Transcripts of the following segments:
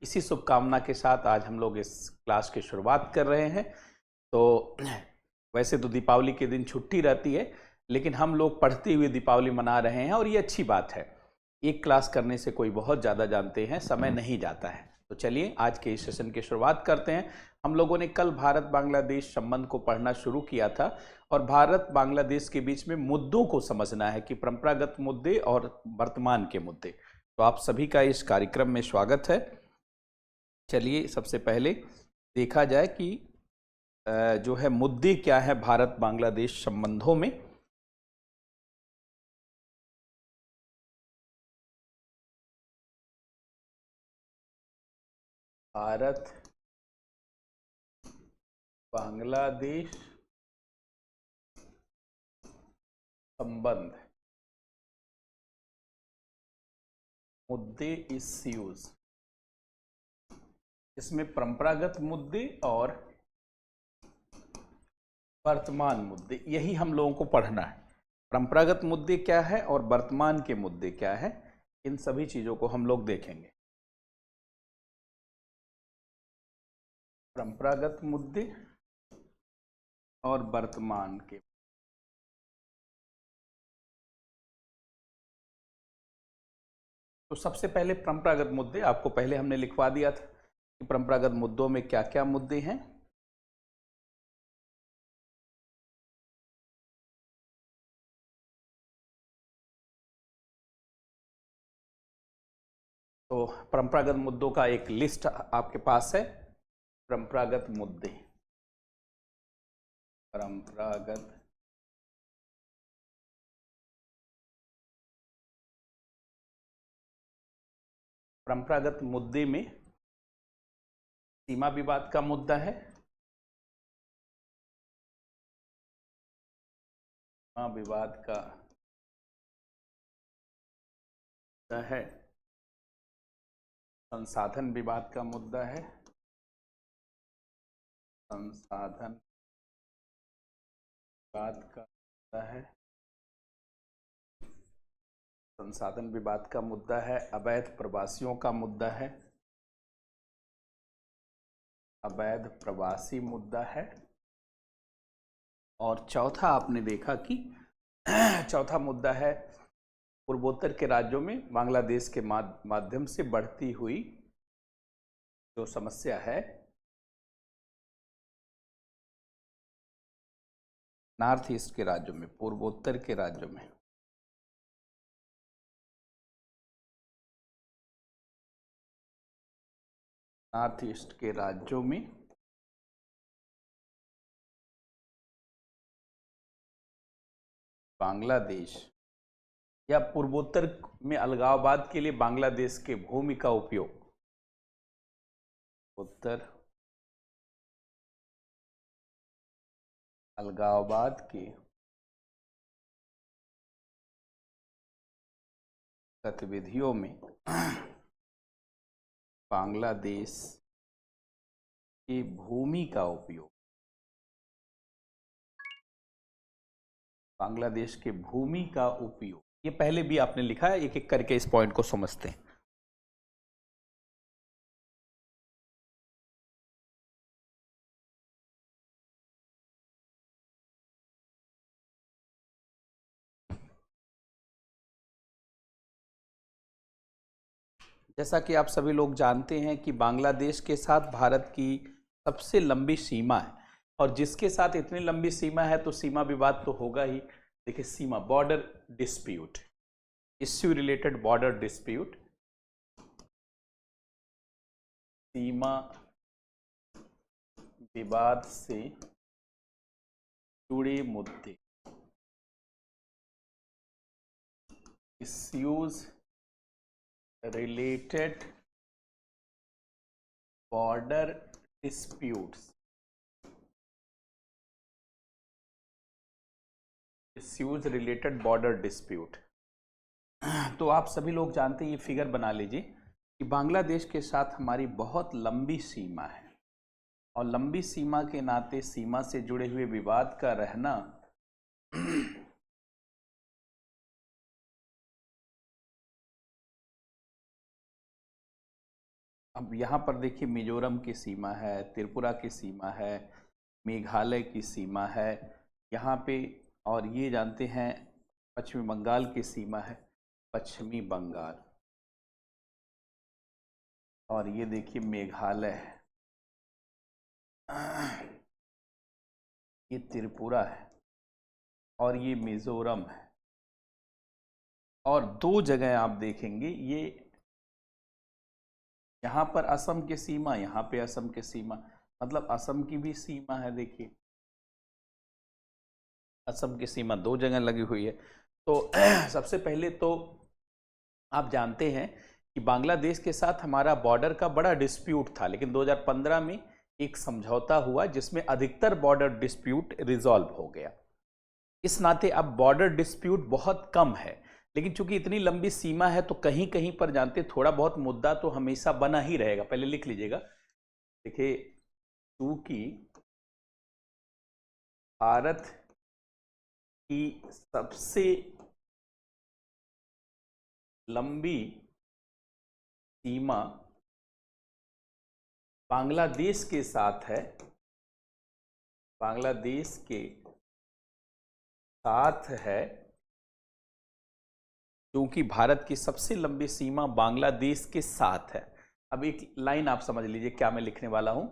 इसी शुभकामना के साथ आज हम लोग इस क्लास की शुरुआत कर रहे हैं। तो वैसे तो दीपावली के दिन छुट्टी रहती है, लेकिन हम लोग पढ़ते हुए दीपावली मना रहे हैं और ये अच्छी बात है। एक क्लास करने से कोई बहुत ज़्यादा जानते हैं, समय नहीं जाता है। तो चलिए आज के इस सेशन की शुरुआत करते हैं। हम लोगों ने कल भारत बांग्लादेश संबंध को पढ़ना शुरू किया था और भारत बांग्लादेश के बीच में मुद्दों को समझना है कि परंपरागत मुद्दे और वर्तमान के मुद्दे। तो आप सभी का इस कार्यक्रम में स्वागत है। चलिए सबसे पहले देखा जाए कि जो है मुद्दे क्या है भारत बांग्लादेश संबंधों में। भारत बांग्लादेश संबंध, मुद्दे इश्यूज, इसमें परंपरागत मुद्दे और वर्तमान मुद्दे, यही हम लोगों को पढ़ना है। परंपरागत मुद्दे क्या है और वर्तमान के मुद्दे क्या है, इन सभी चीजों को हम लोग देखेंगे। परंपरागत मुद्दे और वर्तमान के। तो सबसे पहले परंपरागत मुद्दे, आपको पहले हमने लिखवा दिया था कि परंपरागत मुद्दों में क्या क्या मुद्दे हैं। तो परंपरागत मुद्दों का एक लिस्ट आपके पास है। परंपरागत मुद्दे, परंपरागत परंपरागत मुद्दे में सीमा विवाद का मुद्दा है, सीमा विवाद का मुद्दा है, संसाधन विवाद का मुद्दा है, संसाधन विवाद का मुद्दा है, संसाधन विवाद का मुद्दा है, अवैध प्रवासियों का मुद्दा है, अवैध प्रवासी मुद्दा है। और चौथा आपने देखा कि चौथा मुद्दा है पूर्वोत्तर के राज्यों में बांग्लादेश के माध्यम से बढ़ती हुई जो समस्या है नॉर्थ ईस्ट के राज्यों में, पूर्वोत्तर के राज्यों में, नॉर्थ ईस्ट के राज्यों में बांग्लादेश या पूर्वोत्तर में अलगाववाद के लिए बांग्लादेश के भूमि का उपयोग, उत्तर अलगाववाद के गतिविधियों में बांग्लादेश की भूमि का उपयोग, बांग्लादेश के भूमि का उपयोग, ये पहले भी आपने लिखा है। एक एक करके इस पॉइंट को समझते हैं। जैसा कि आप सभी लोग जानते हैं कि बांग्लादेश के साथ भारत की सबसे लंबी सीमा है, और जिसके साथ इतनी लंबी सीमा है तो सीमा विवाद तो होगा ही। देखिए सीमा, border dispute, issue related border dispute, सीमा विवाद से जुड़े मुद्दे, issues related border disputes, issues related border dispute. तो आप सभी लोग जानते हैं, ये फिगर बना लीजिए कि बांग्लादेश के साथ हमारी बहुत लंबी सीमा है, और लंबी सीमा के नाते सीमा से जुड़े हुए विवाद का रहना अब यहाँ पर देखिए मिजोरम की सीमा है, त्रिपुरा की सीमा है, मेघालय की सीमा है यहाँ पे, और ये जानते हैं पश्चिमी बंगाल की सीमा है, पश्चिमी बंगाल, और ये देखिए मेघालय है, ये त्रिपुरा है, और ये मिजोरम है। और दो जगह आप देखेंगे, ये यहाँ पर असम की सीमा, यहाँ पे असम की सीमा, मतलब असम की भी सीमा है, देखिए असम की सीमा दो जगह लगी हुई है। तो सबसे पहले तो आप जानते हैं कि बांग्लादेश के साथ हमारा बॉर्डर का बड़ा डिस्प्यूट था, लेकिन 2015 में एक समझौता हुआ जिसमें अधिकतर बॉर्डर डिस्प्यूट रिजॉल्व हो गया। इस नाते अब बॉर्डर डिस्प्यूट बहुत कम है, लेकिन चूंकि इतनी लंबी सीमा है तो कहीं कहीं पर जानते थोड़ा बहुत मुद्दा तो हमेशा बना ही रहेगा। पहले लिख लीजिएगा, देखिए चूंकि भारत की सबसे लंबी सीमा बांग्लादेश के साथ है, बांग्लादेश के साथ है, क्योंकि भारत की सबसे लंबी सीमा बांग्लादेश के साथ है। अब एक लाइन आप समझ लीजिए क्या मैं लिखने वाला हूं।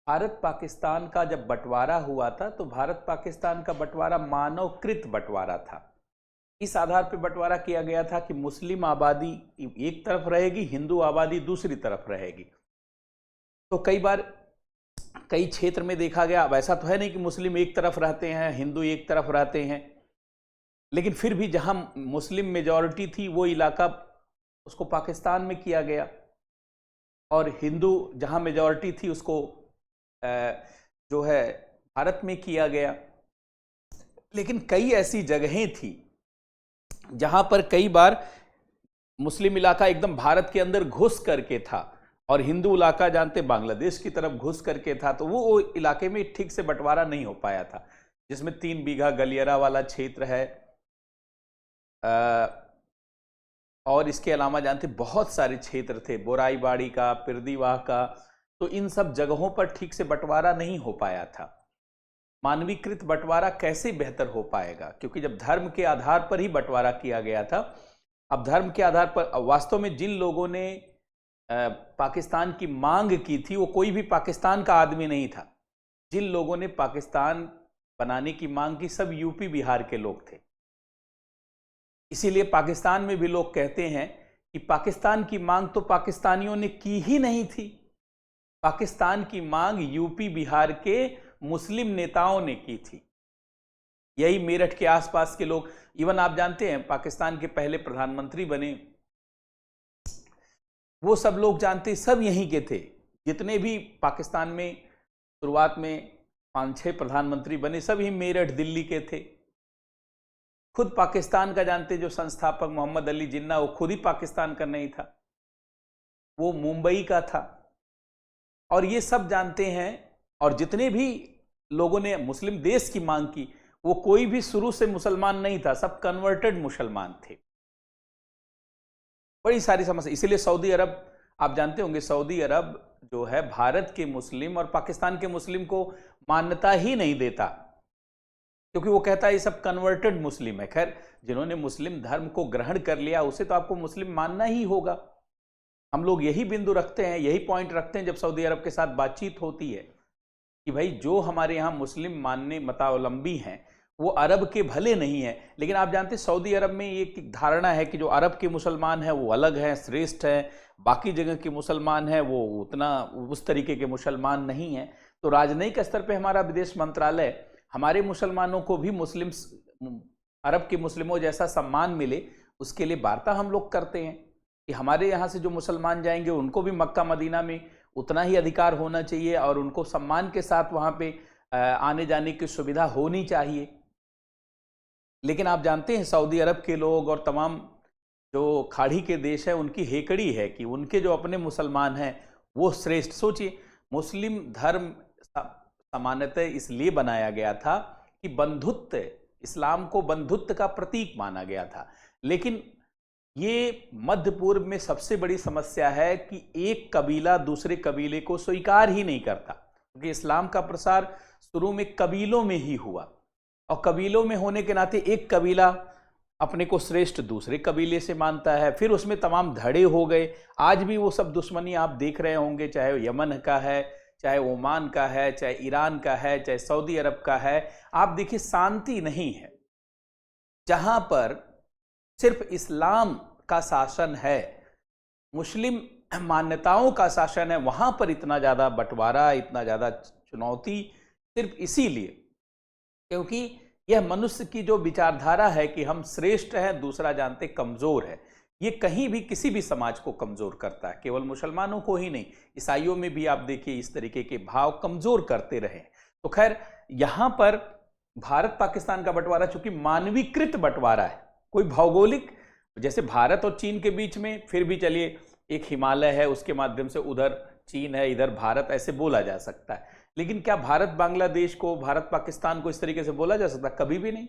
भारत पाकिस्तान का जब बंटवारा हुआ था तो भारत पाकिस्तान का बंटवारा मानवकृत बंटवारा था। इस आधार पर बंटवारा किया गया था कि मुस्लिम आबादी एक तरफ रहेगी, हिंदू आबादी दूसरी तरफ रहेगी। तो कई बार कई क्षेत्र में देखा गया, अब ऐसा तो है नहीं कि मुस्लिम एक तरफ रहते हैं, हिंदू एक तरफ रहते हैं, लेकिन फिर भी जहां मुस्लिम मेजॉरिटी थी वो इलाका उसको पाकिस्तान में किया गया, और हिंदू जहां मेजॉरिटी थी उसको जो है भारत में किया गया। लेकिन कई ऐसी जगहें थी जहां पर कई बार मुस्लिम इलाका एकदम भारत के अंदर घुस करके था और हिंदू इलाका जानते बांग्लादेश की तरफ घुस करके था, तो वो इलाके में ठीक से बंटवारा नहीं हो पाया था, जिसमें 3 बीघा गलियारा वाला क्षेत्र है, और इसके अलावा जानते बहुत सारे क्षेत्र थे, बोराईबाड़ी का, पिरदीवाह का, तो इन सब जगहों पर ठीक से बंटवारा नहीं हो पाया था। मानवीकृत बंटवारा कैसे बेहतर हो पाएगा, क्योंकि जब धर्म के आधार पर ही बंटवारा किया गया था। अब धर्म के आधार पर वास्तव में जिन लोगों ने पाकिस्तान की मांग की थी वो कोई भी पाकिस्तान का आदमी नहीं था। जिन लोगों ने पाकिस्तान बनाने की मांग की सब यूपी बिहार के लोग थे। इसीलिए पाकिस्तान में भी लोग कहते हैं कि पाकिस्तान की मांग तो पाकिस्तानियों ने की ही नहीं थी, पाकिस्तान की मांग यूपी बिहार के मुस्लिम नेताओं ने की थी। यही मेरठ के आसपास के लोग, इवन आप जानते हैं पाकिस्तान के पहले प्रधानमंत्री बने वो सब लोग जानते सब यहीं के थे। जितने भी पाकिस्तान में शुरुआत में 5-6 प्रधानमंत्री बने सब ही मेरठ दिल्ली के थे। खुद पाकिस्तान का जानते जो संस्थापक मोहम्मद अली जिन्ना, वो खुद ही पाकिस्तान का नहीं था, वो मुंबई का था। और ये सब जानते हैं, और जितने भी लोगों ने मुस्लिम देश की मांग की वो कोई भी शुरू से मुसलमान नहीं था, सब कन्वर्टेड मुसलमान थे। बड़ी सारी समस्या, इसीलिए सऊदी अरब आप जानते होंगे, सऊदी अरब जो है भारत के मुस्लिम और पाकिस्तान के मुस्लिम को मान्यता ही नहीं देता, क्योंकि वो कहता है ये सब कन्वर्टेड मुस्लिम है। खैर जिन्होंने मुस्लिम धर्म को ग्रहण कर लिया उसे तो आपको मुस्लिम मानना ही होगा। हम लोग यही बिंदु रखते हैं, यही पॉइंट रखते हैं जब सऊदी अरब के साथ बातचीत होती है कि भाई जो हमारे यहाँ मुस्लिम मानने मतावलंबी हैं वो अरब के भले नहीं है। लेकिन आप जानते हैं सऊदी अरब में एक धारणा है कि जो अरब के मुसलमान हैं वो अलग हैं, श्रेष्ठ हैं, बाकी जगह के मुसलमान हैं वो उतना उस तरीके के मुसलमान नहीं हैं। तो राजनयिक स्तर पे हमारा विदेश मंत्रालय हमारे मुसलमानों को भी मुस्लिम अरब के मुस्लिमों जैसा सम्मान मिले उसके लिए वार्ता हम लोग करते हैं कि हमारे यहाँ से जो मुसलमान जाएंगे उनको भी मक्का मदीना में उतना ही अधिकार होना चाहिए और उनको सम्मान के साथ वहाँ पे आने जाने की सुविधा होनी चाहिए। लेकिन आप जानते हैं सऊदी अरब के लोग और तमाम जो खाड़ी के देश हैं उनकी हेकड़ी है कि उनके जो अपने मुसलमान हैं वो श्रेष्ठ। सोचिए मुस्लिम धर्म सामान्यतः इसलिए बनाया गया था कि बंधुत्व, इस्लाम को बंधुत्व का प्रतीक माना गया था। लेकिन ये मध्य पूर्व में सबसे बड़ी समस्या है कि एक कबीला दूसरे कबीले को स्वीकार ही नहीं करता, क्योंकि इस्लाम का प्रसार शुरू में कबीलों में ही हुआ, और कबीलों में होने के नाते एक कबीला अपने को श्रेष्ठ दूसरे कबीले से मानता है, फिर उसमें तमाम धड़े हो गए। आज भी वो सब दुश्मनी आप देख रहे होंगे, चाहे यमन का है, चाहे ओमान का है, चाहे ईरान का है, चाहे सऊदी अरब का है। आप देखिए शांति नहीं है। जहां पर सिर्फ इस्लाम का शासन है, मुस्लिम मान्यताओं का शासन है, वहां पर इतना ज्यादा बंटवारा, इतना ज्यादा चुनौती सिर्फ इसीलिए क्योंकि यह मनुष्य की जो विचारधारा है कि हम श्रेष्ठ हैं, दूसरा जानते कमजोर है, ये कहीं भी किसी भी समाज को कमजोर करता है। केवल मुसलमानों को ही नहीं, ईसाइयों में भी आप देखिए इस तरीके के भाव कमजोर करते रहे। तो खैर यहां पर भारत पाकिस्तान का बंटवारा चूंकि मानवीकृत बंटवारा है, कोई भौगोलिक, जैसे भारत और चीन के बीच में फिर भी चलिए एक हिमालय है, उसके माध्यम से उधर चीन है, इधर भारत, ऐसे बोला जा सकता है। लेकिन क्या भारत बांग्लादेश को, भारत पाकिस्तान को इस तरीके से बोला जा सकता? कभी भी नहीं।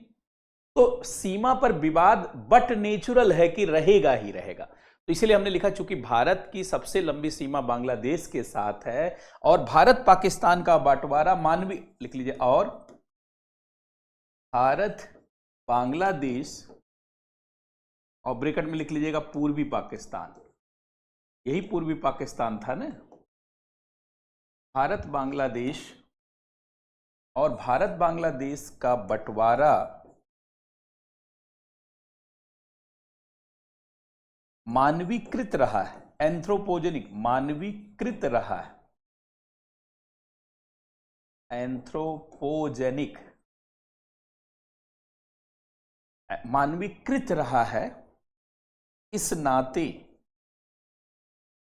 तो सीमा पर विवाद बट नेचुरल है कि रहेगा ही रहेगा। तो इसीलिए हमने लिखा चूंकि भारत की सबसे लंबी सीमा बांग्लादेश के साथ है और भारत पाकिस्तान का बंटवारा मानवीय, लिख लीजिए, और भारत बांग्लादेश, और ब्रैकेट में लिख लीजिएगा पूर्वी पाकिस्तान, यही पूर्वी पाकिस्तान था ना। भारत बांग्लादेश और भारत बांग्लादेश का बंटवारा मानवीकृत रहा है, एंथ्रोपोजेनिक, मानवीकृत रहा है, एंथ्रोपोजेनिक, मानवीकृत रहा है। इस नाते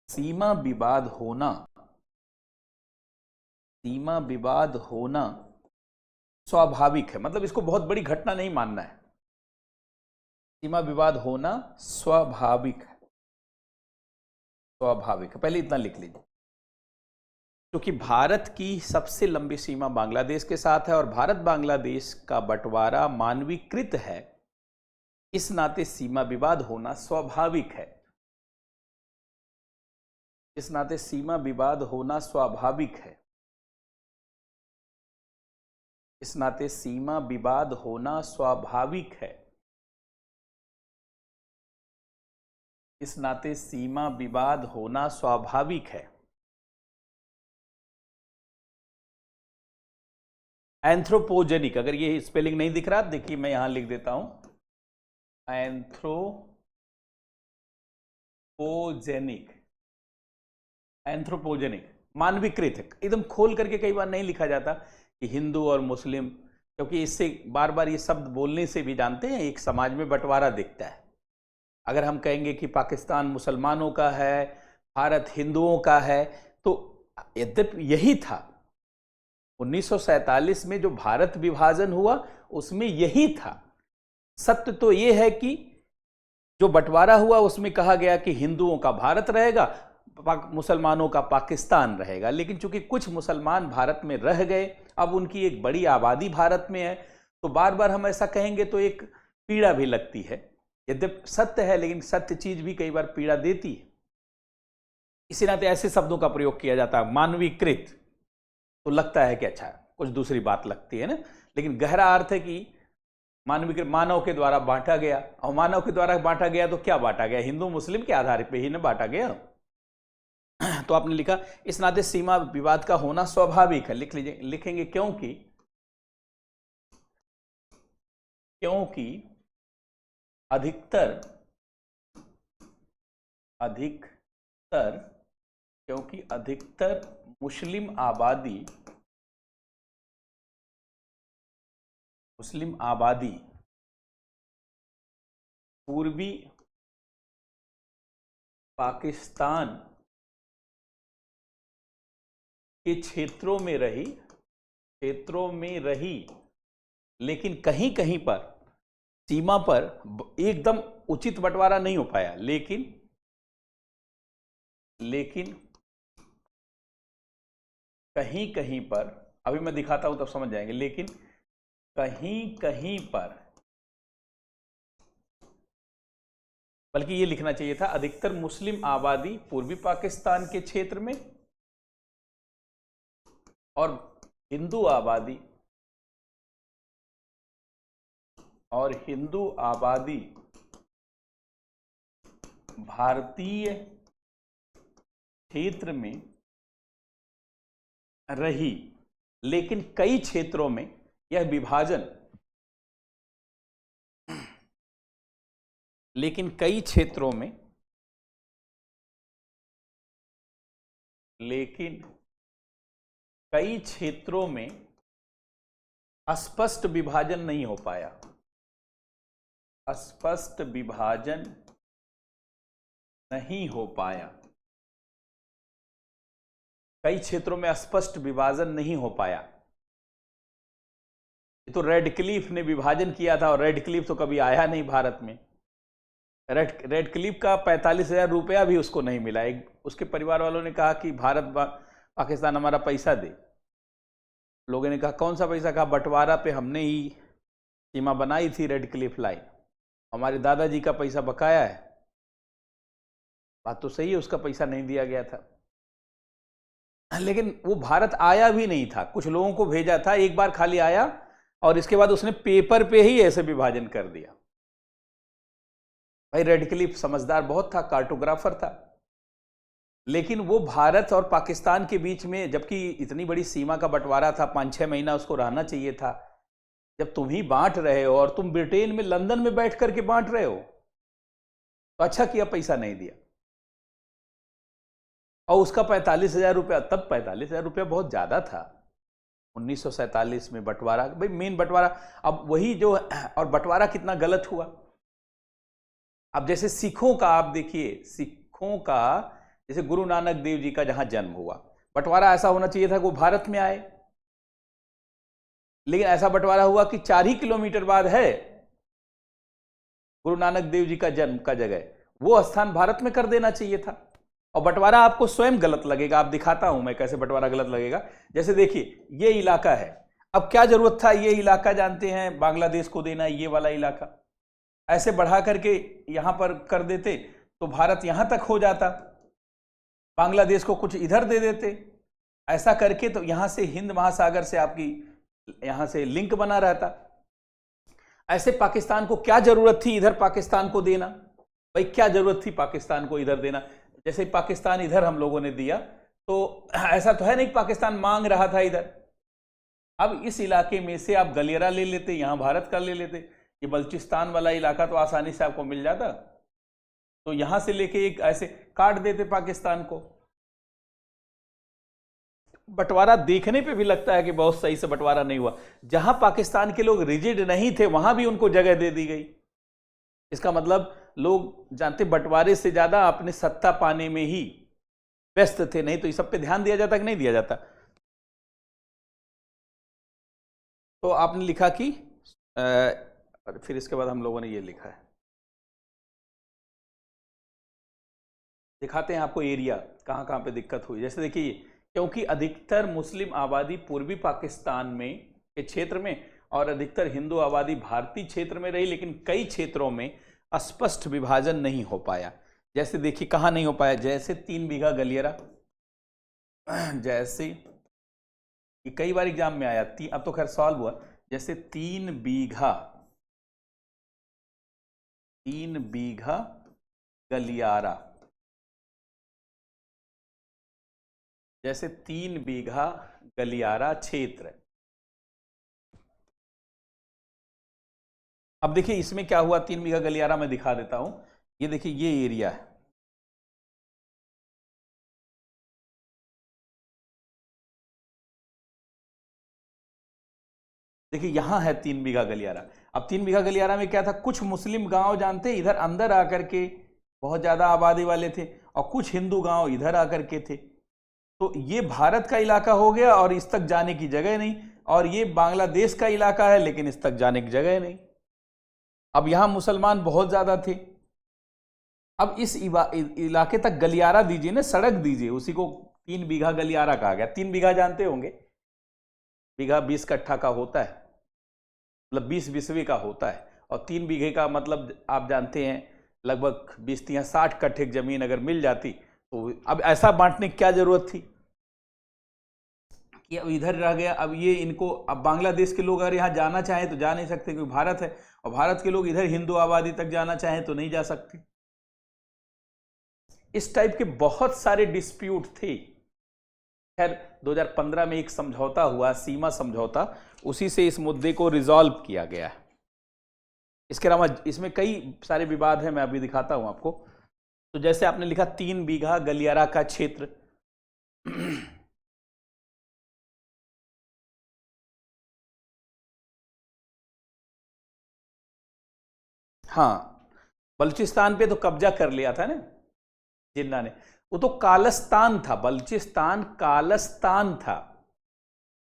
सीमा विवाद होना, सीमा विवाद होना स्वाभाविक है, मतलब इसको बहुत बड़ी घटना नहीं मानना है। सीमा विवाद होना स्वाभाविक है, स्वाभाविक है, पहले इतना लिख लीजिए। क्योंकि भारत की सबसे लंबी सीमा बांग्लादेश के साथ है और भारत बांग्लादेश का बंटवारा मानवीकृत है, इस नाते सीमा विवाद होना स्वाभाविक है। इस नाते सीमा विवाद होना स्वाभाविक है। इस नाते सीमा विवाद होना स्वाभाविक है। इस नाते सीमा विवाद होना स्वाभाविक है। एंथ्रोपोजेनिक, अगर ये स्पेलिंग नहीं दिख रहा देखिए मैं यहां लिख देता हूं, एंथ्रोपोजेनिक, एंथ्रोपोजेनिक मानवीकृत है। एकदम खोल करके कई बार नहीं लिखा जाता कि हिंदू और मुस्लिम, क्योंकि इससे बार बार ये शब्द बोलने से भी जानते हैं एक समाज में बंटवारा दिखता है। अगर हम कहेंगे कि पाकिस्तान मुसलमानों का है, भारत हिंदुओं का है, तो यद्यपि यही था 1947 में जो भारत विभाजन हुआ उसमें यही था। सत्य तो यह है कि जो बंटवारा हुआ उसमें कहा गया कि हिंदुओं का भारत रहेगा, मुसलमानों का पाकिस्तान रहेगा। लेकिन चूंकि कुछ मुसलमान भारत में रह गए, अब उनकी एक बड़ी आबादी भारत में है, तो बार बार हम ऐसा कहेंगे तो एक पीड़ा भी लगती है। यद्यपि सत्य है, लेकिन सत्य चीज भी कई बार पीड़ा देती है। इसी नाते ऐसे शब्दों का प्रयोग किया जाता है। मानवीकृत तो लगता है कि अच्छा कुछ दूसरी बात लगती है ना, लेकिन गहरा अर्थ है कि मानवीकृत, मानव के द्वारा बांटा गया। और मानव के द्वारा बांटा गया तो क्या बांटा गया? हिंदू मुस्लिम के आधार पर ही ना बांटा गया। तो आपने लिखा इस नाते सीमा विवाद का होना स्वाभाविक है। लिख लीजिए, लिखेंगे क्योंकि अधिकतर मुस्लिम आबादी पूर्वी पाकिस्तान के क्षेत्रों में रही, लेकिन कहीं कहीं पर सीमा पर एकदम उचित बंटवारा नहीं हो पाया। लेकिन कहीं कहीं पर, अभी मैं दिखाता हूं तब समझ जाएंगे, लेकिन कहीं कहीं पर बल्कि ये लिखना चाहिए था अधिकतर मुस्लिम आबादी पूर्वी पाकिस्तान के क्षेत्र में और हिंदू आबादी भारतीय क्षेत्र में रही, लेकिन कई क्षेत्रों में यह विभाजन स्पष्ट विभाजन नहीं हो पाया। स्पष्ट विभाजन नहीं हो पाया। कई क्षेत्रों में स्पष्ट विभाजन नहीं हो पाया। ये तो रेडक्लिफ ने विभाजन किया था, और रेडक्लिफ तो कभी आया नहीं भारत में। रेडक्लिफ का 45,000 रुपया भी उसको नहीं मिला। उसके परिवार वालों ने कहा कि भारत पाकिस्तान हमारा पैसा दे। लोगों ने कहा कौन सा पैसा? कहा बंटवारा पे हमने ही सीमा बनाई थी, रेडक्लिफ लाइन, हमारे दादाजी का पैसा बकाया है। बात तो सही है, उसका पैसा नहीं दिया गया था, लेकिन वो भारत आया भी नहीं था। कुछ लोगों को भेजा था, एक बार खाली आया और इसके बाद उसने पेपर पे ही ऐसे विभाजन कर दिया। भाई रेडक्लिफ समझदार बहुत था, कार्टोग्राफर था, लेकिन वो भारत और पाकिस्तान के बीच में, जबकि इतनी बड़ी सीमा का बंटवारा था, 5-6 महीना उसको रहना चाहिए था। जब तुम ही बांट रहे हो और तुम ब्रिटेन में, लंदन में बैठ करके बांट रहे हो, तो अच्छा किया पैसा नहीं दिया। और उसका 45,000 रुपया, तब 45,000 रुपया बहुत ज्यादा था। 1947 में बंटवारा, भाई मेन बंटवारा, अब वही जो, और बंटवारा कितना गलत हुआ। अब जैसे सिखों का आप देखिए, सिखों का जैसे गुरु नानक देव जी का जहां जन्म हुआ, बंटवारा ऐसा होना चाहिए था कि वो भारत में आए, लेकिन ऐसा बंटवारा हुआ कि 4 ही किलोमीटर बाद है गुरु नानक देव जी का जन्म का जगह, वो स्थान भारत में कर देना चाहिए था। और बंटवारा आपको स्वयं गलत लगेगा, आप दिखाता हूं मैं कैसे बंटवारा गलत लगेगा। जैसे देखिए ये इलाका है, अब क्या जरूरत था ये इलाका, जानते हैं, बांग्लादेश को देना, ये वाला इलाका ऐसे बढ़ा करके यहां पर कर देते तो भारत यहां तक हो जाता, बांग्लादेश को कुछ इधर दे देते। ऐसा करके तो यहां से हिंद महासागर से आपकी यहां से लिंक बना रहता। ऐसे पाकिस्तान को क्या जरूरत थी इधर पाकिस्तान को देना? भाई क्या जरूरत थी पाकिस्तान को इधर देना? जैसे पाकिस्तान इधर हम लोगों ने दिया, तो ऐसा तो है नहीं पाकिस्तान मांग रहा था इधर। अब इस इलाके में से आप गलियारा ले लेते, यहां भारत का ले लेते, ये बल्चिस्तान वाला इलाका तो आसानी से आपको मिल जाता, तो यहां से लेके एक ऐसे काट देते पाकिस्तान को। बंटवारा देखने पे भी लगता है कि बहुत सही से बंटवारा नहीं हुआ। जहां पाकिस्तान के लोग रिजिड नहीं थे वहां भी उनको जगह दे दी गई। इसका मतलब लोग जानते बंटवारे से ज्यादा अपने सत्ता पाने में ही व्यस्त थे, नहीं तो इस सब पे ध्यान दिया जाता कि नहीं दिया जाता। तो आपने लिखा कि फिर इसके बाद हम लोगों ने ये लिखा है, दिखाते हैं आपको एरिया कहां कहां पे दिक्कत हुई। जैसे देखिए, क्योंकि अधिकतर मुस्लिम आबादी पूर्वी पाकिस्तान में के क्षेत्र में और अधिकतर हिंदू आबादी भारतीय क्षेत्र में रही, लेकिन कई क्षेत्रों में स्पष्ट विभाजन नहीं हो पाया। जैसे देखिए कहां नहीं हो पाया, जैसे 3 बीघा गलियारा, जैसे ये कई बार एग्जाम में आया, अब तो खैर सॉल्व हुआ। जैसे 3 बीघा गलियारा, जैसे 3 बीघा गलियारा क्षेत्र। अब देखिए इसमें क्या हुआ, 3 बीघा गलियारा मैं दिखा देता हूं। ये देखिए ये एरिया है, देखिए यहां है 3 बीघा गलियारा। अब 3 बीघा गलियारा में क्या था, कुछ मुस्लिम गांव जानते इधर अंदर आकर के बहुत ज्यादा आबादी वाले थे, और कुछ हिंदू गांव इधर आकर के थे। तो ये भारत का इलाका हो गया और इस तक जाने की जगह नहीं, और ये बांग्लादेश का इलाका है लेकिन इस तक जाने की जगह नहीं। अब यहां मुसलमान बहुत ज्यादा थे। अब इस इलाके तक गलियारा दीजिए ना, सड़क दीजिए, उसी को 3 बीघा गलियारा कहा गया। 3 बीघा जानते होंगे, बीघा 20 कट्ठा का होता है, मतलब 20 बिस्वे का होता है, और 3 बीघे का मतलब आप जानते हैं लगभग 20 या 60 कट्ठे जमीन अगर मिल जाती तो अब ऐसा बांटने की क्या जरूरत थी कि अब इधर रह गया। अब ये इनको, अब बांग्लादेश के लोग अगर यहाँ जाना चाहें तो जा नहीं सकते क्योंकि भारत है, और भारत के लोग इधर हिंदू आबादी तक जाना चाहें तो नहीं जा सकते। इस टाइप के बहुत सारे डिस्प्यूट थे। खैर 2015 में एक समझौता हुआ, सीमा समझौता, उसी से इस मुद्दे को रिजॉल्व किया गया है। इसके अलावा इसमें कई सारे विवाद हैं, मैं अभी दिखाता हूं आपको। तो जैसे आपने लिखा 3 बीघा गलियारा का क्षेत्र, हाँ, बलूचिस्तान पे तो कब्जा कर लिया था ना जिन्ना ने। वो तो कालस्तान था, बलूचिस्तान कालस्तान था।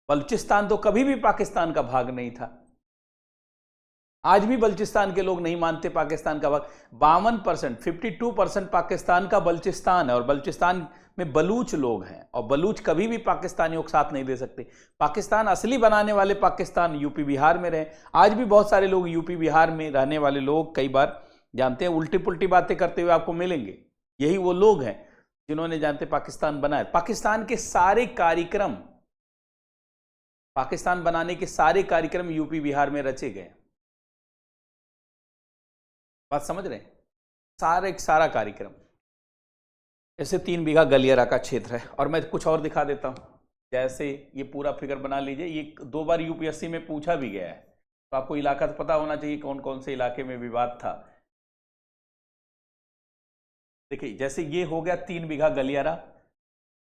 बलूचिस्तान तो कभी भी पाकिस्तान का भाग नहीं था। आज भी बलूचिस्तान के लोग नहीं मानते पाकिस्तान का भाग। 52%, 52% पाकिस्तान का बलूचिस्तान है, और बलूचिस्तान में बलूच लोग हैं, और बलूच कभी भी पाकिस्तानियों को साथ नहीं दे सकते। पाकिस्तान असली बनाने वाले पाकिस्तान यूपी बिहार में रहे। आज भी बहुत सारे लोग यूपी बिहार में रहने वाले लोग कई बार जानते हैं, उल्टी पुल्टी बातें करते हुए आपको मिलेंगे। यही वो लोग हैं जिन्होंने जानते पाकिस्तान बनाया। पाकिस्तान के सारे कार्यक्रम, पाकिस्तान बनाने के सारे कार्यक्रम यूपी बिहार में रचे गए। बात समझ रहे हैं? सारा कार्यक्रम। ऐसे 3 बीघा गलियारा का क्षेत्र है। और मैं कुछ और दिखा देता हूं। जैसे ये पूरा फिगर बना लीजिए, ये 2 बार यूपीएससी में पूछा भी गया है, तो आपको इलाका तो पता होना चाहिए कौन कौन से इलाके में विवाद था। देखिए जैसे ये हो गया 3 बीघा गलियारा,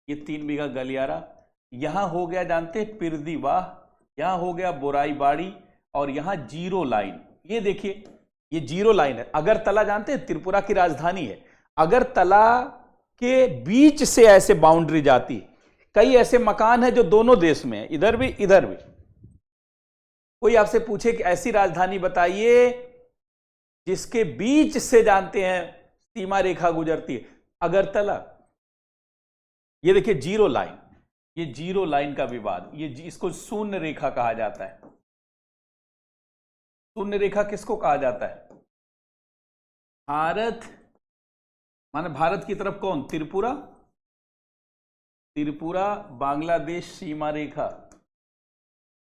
ये 3 बीघा गलियारा, यहां हो गया जानते हैं पिरदीवाह, यहां हो गया बोराईबाड़ी, और यहां जीरो लाइन। ये देखिए ये जीरो लाइन है। अगरतला जानते हैं त्रिपुरा की राजधानी है। अगरतला के बीच से ऐसे बाउंड्री जाती है। कई ऐसे मकान हैं जो दोनों देश में है, इधर भी इधर भी। कोई आपसे पूछे कि ऐसी राजधानी बताइए जिसके बीच से जानते हैं सीमा रेखा गुजरती है, अगरतला। ये देखिए जीरो लाइन, ये जीरो लाइन का विवाद, ये इसको शून्य रेखा कहा जाता है। शून्य रेखा किसको कहा जाता है? भारत, माने भारत की तरफ कौन? त्रिपुरा, त्रिपुरा बांग्लादेश सीमा रेखा,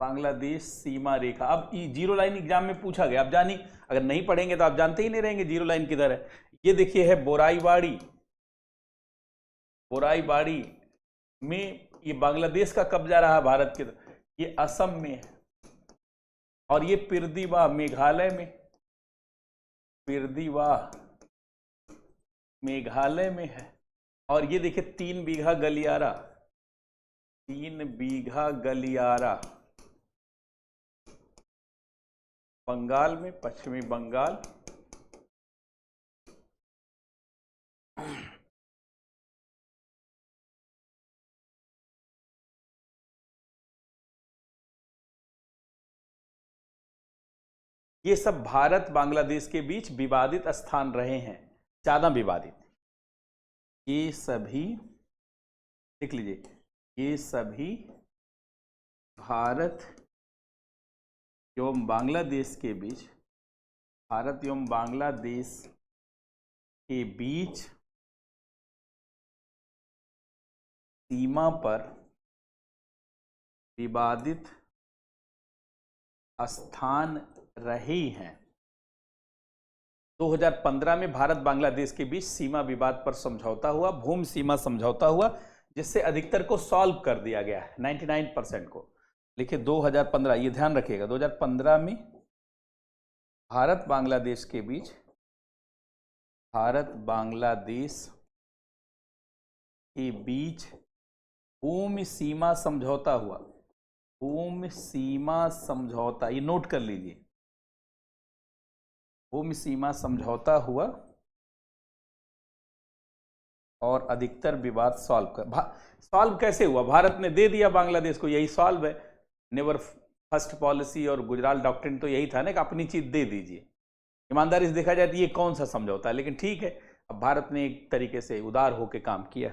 बांग्लादेश सीमा रेखा। अब जीरो लाइन एग्जाम में पूछा गया, अब जानी, अगर नहीं पढ़ेंगे तो आप जानते ही नहीं रहेंगे जीरो लाइन किधर है। ये देखिए है बोराईबाड़ी, बोराईबाड़ी में ये बांग्लादेश का कब्जा रहा भारत की तरफ, ये असम में है। और ये पिरदीवाह मेघालय में, पिरदीवाह मेघालय में है। और ये देखिए 3 बीघा गलियारा, 3 बीघा गलियारा बंगाल में, पश्चिमी बंगाल। ये सब भारत बांग्लादेश के बीच विवादित स्थान रहे हैं, ज्यादा विवादित। ये सभी देख लीजिए, ये सभी भारत एवं बांग्लादेश के बीच, भारत एवं बांग्लादेश के बीच सीमा पर विवादित स्थान रही हैं। 2015 में भारत बांग्लादेश के बीच सीमा विवाद पर समझौता हुआ, भूमि सीमा समझौता हुआ, जिससे अधिकतर को सॉल्व कर दिया गया है, 99% को। लिखिए 2015, ये ध्यान रखिएगा, 2015 में भारत बांग्लादेश के बीच, भारत बांग्लादेश के बीच भूमि सीमा समझौता हुआ, भूमि सीमा समझौता, ये नोट कर लीजिए, भूमि सीमा समझौता हुआ और अधिकतर विवाद सॉल्व कैसे हुआ? भारत ने दे दिया बांग्लादेश को, यही सॉल्व है। नेवर फर्स्ट पॉलिसी और गुजराल डॉक्ट्रिन तो यही था ना कि अपनी चीज दे दीजिए। ईमानदारी से देखा जाए तो ये कौन सा समझौता है, लेकिन ठीक है, अब भारत ने एक तरीके से उदार होकर काम किया।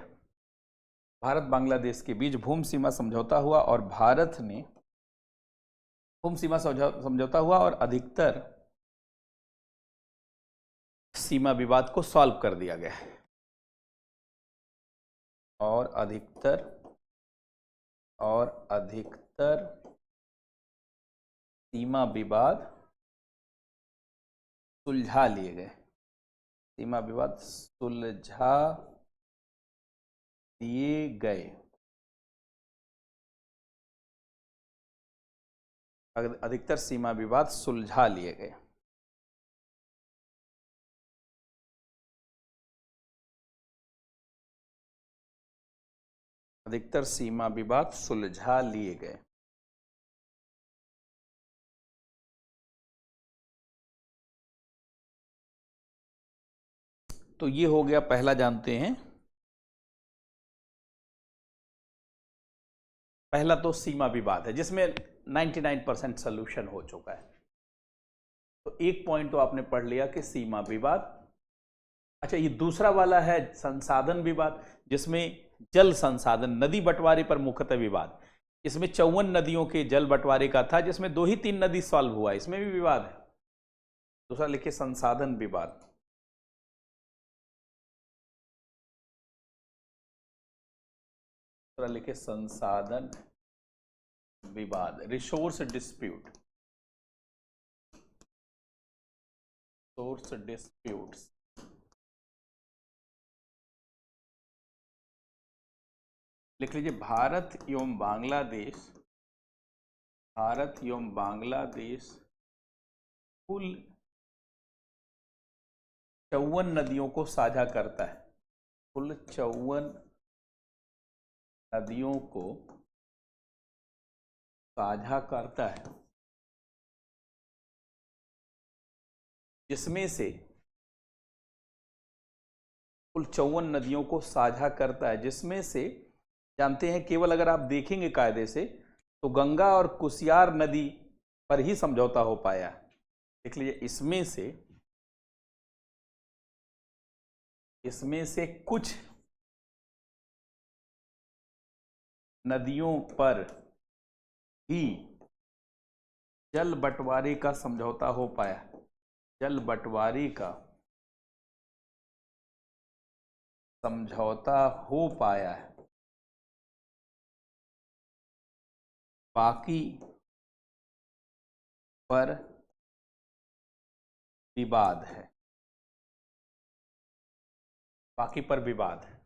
भारत बांग्लादेश के बीच भूमि सीमा समझौता हुआ और भारत ने भूमि सीमा समझौता हुआ और अधिकतर सीमा विवाद को सॉल्व कर दिया गया है और अधिकतर सीमा विवाद सुलझा लिए गए। सीमा विवाद सुलझा दिए गए। अधिकतर सीमा विवाद सुलझा लिए गए। अधिकतर सीमा विवाद सुलझा लिए गए। तो ये हो गया पहला, जानते हैं। पहला तो सीमा विवाद है जिसमें 99% सोल्यूशन हो चुका है। तो एक पॉइंट तो आपने पढ़ लिया कि सीमा विवाद। अच्छा, ये दूसरा वाला है संसाधन विवाद, जिसमें जल संसाधन, नदी बंटवारे पर मुख्यतः विवाद। इसमें 54 नदियों के जल बंटवारे का था, जिसमें 2 ही 3 नदी सॉल्व हुआ, इसमें भी विवाद है। दूसरा लिखिए संसाधन विवाद। दूसरा लिखिए संसाधन विवाद, रिसोर्स डिस्प्यूट, सोर्स डिस्प्यूट्स। लिख लीजिए भारत एवं बांग्लादेश कुल 54 नदियों को साझा करता है। कुल 54 नदियों को साझा करता है, जिसमें से कुल 54 नदियों को साझा करता है, जिसमें से जानते हैं केवल अगर आप देखेंगे कायदे से तो गंगा और कुशियार नदी पर ही समझौता हो पाया। देख लीजिए इसमें से कुछ नदियों पर ही जल बंटवारे का समझौता हो पाया। जल बंटवारे का समझौता हो पाया है, बाकी पर विवाद है। बाकी पर विवाद है।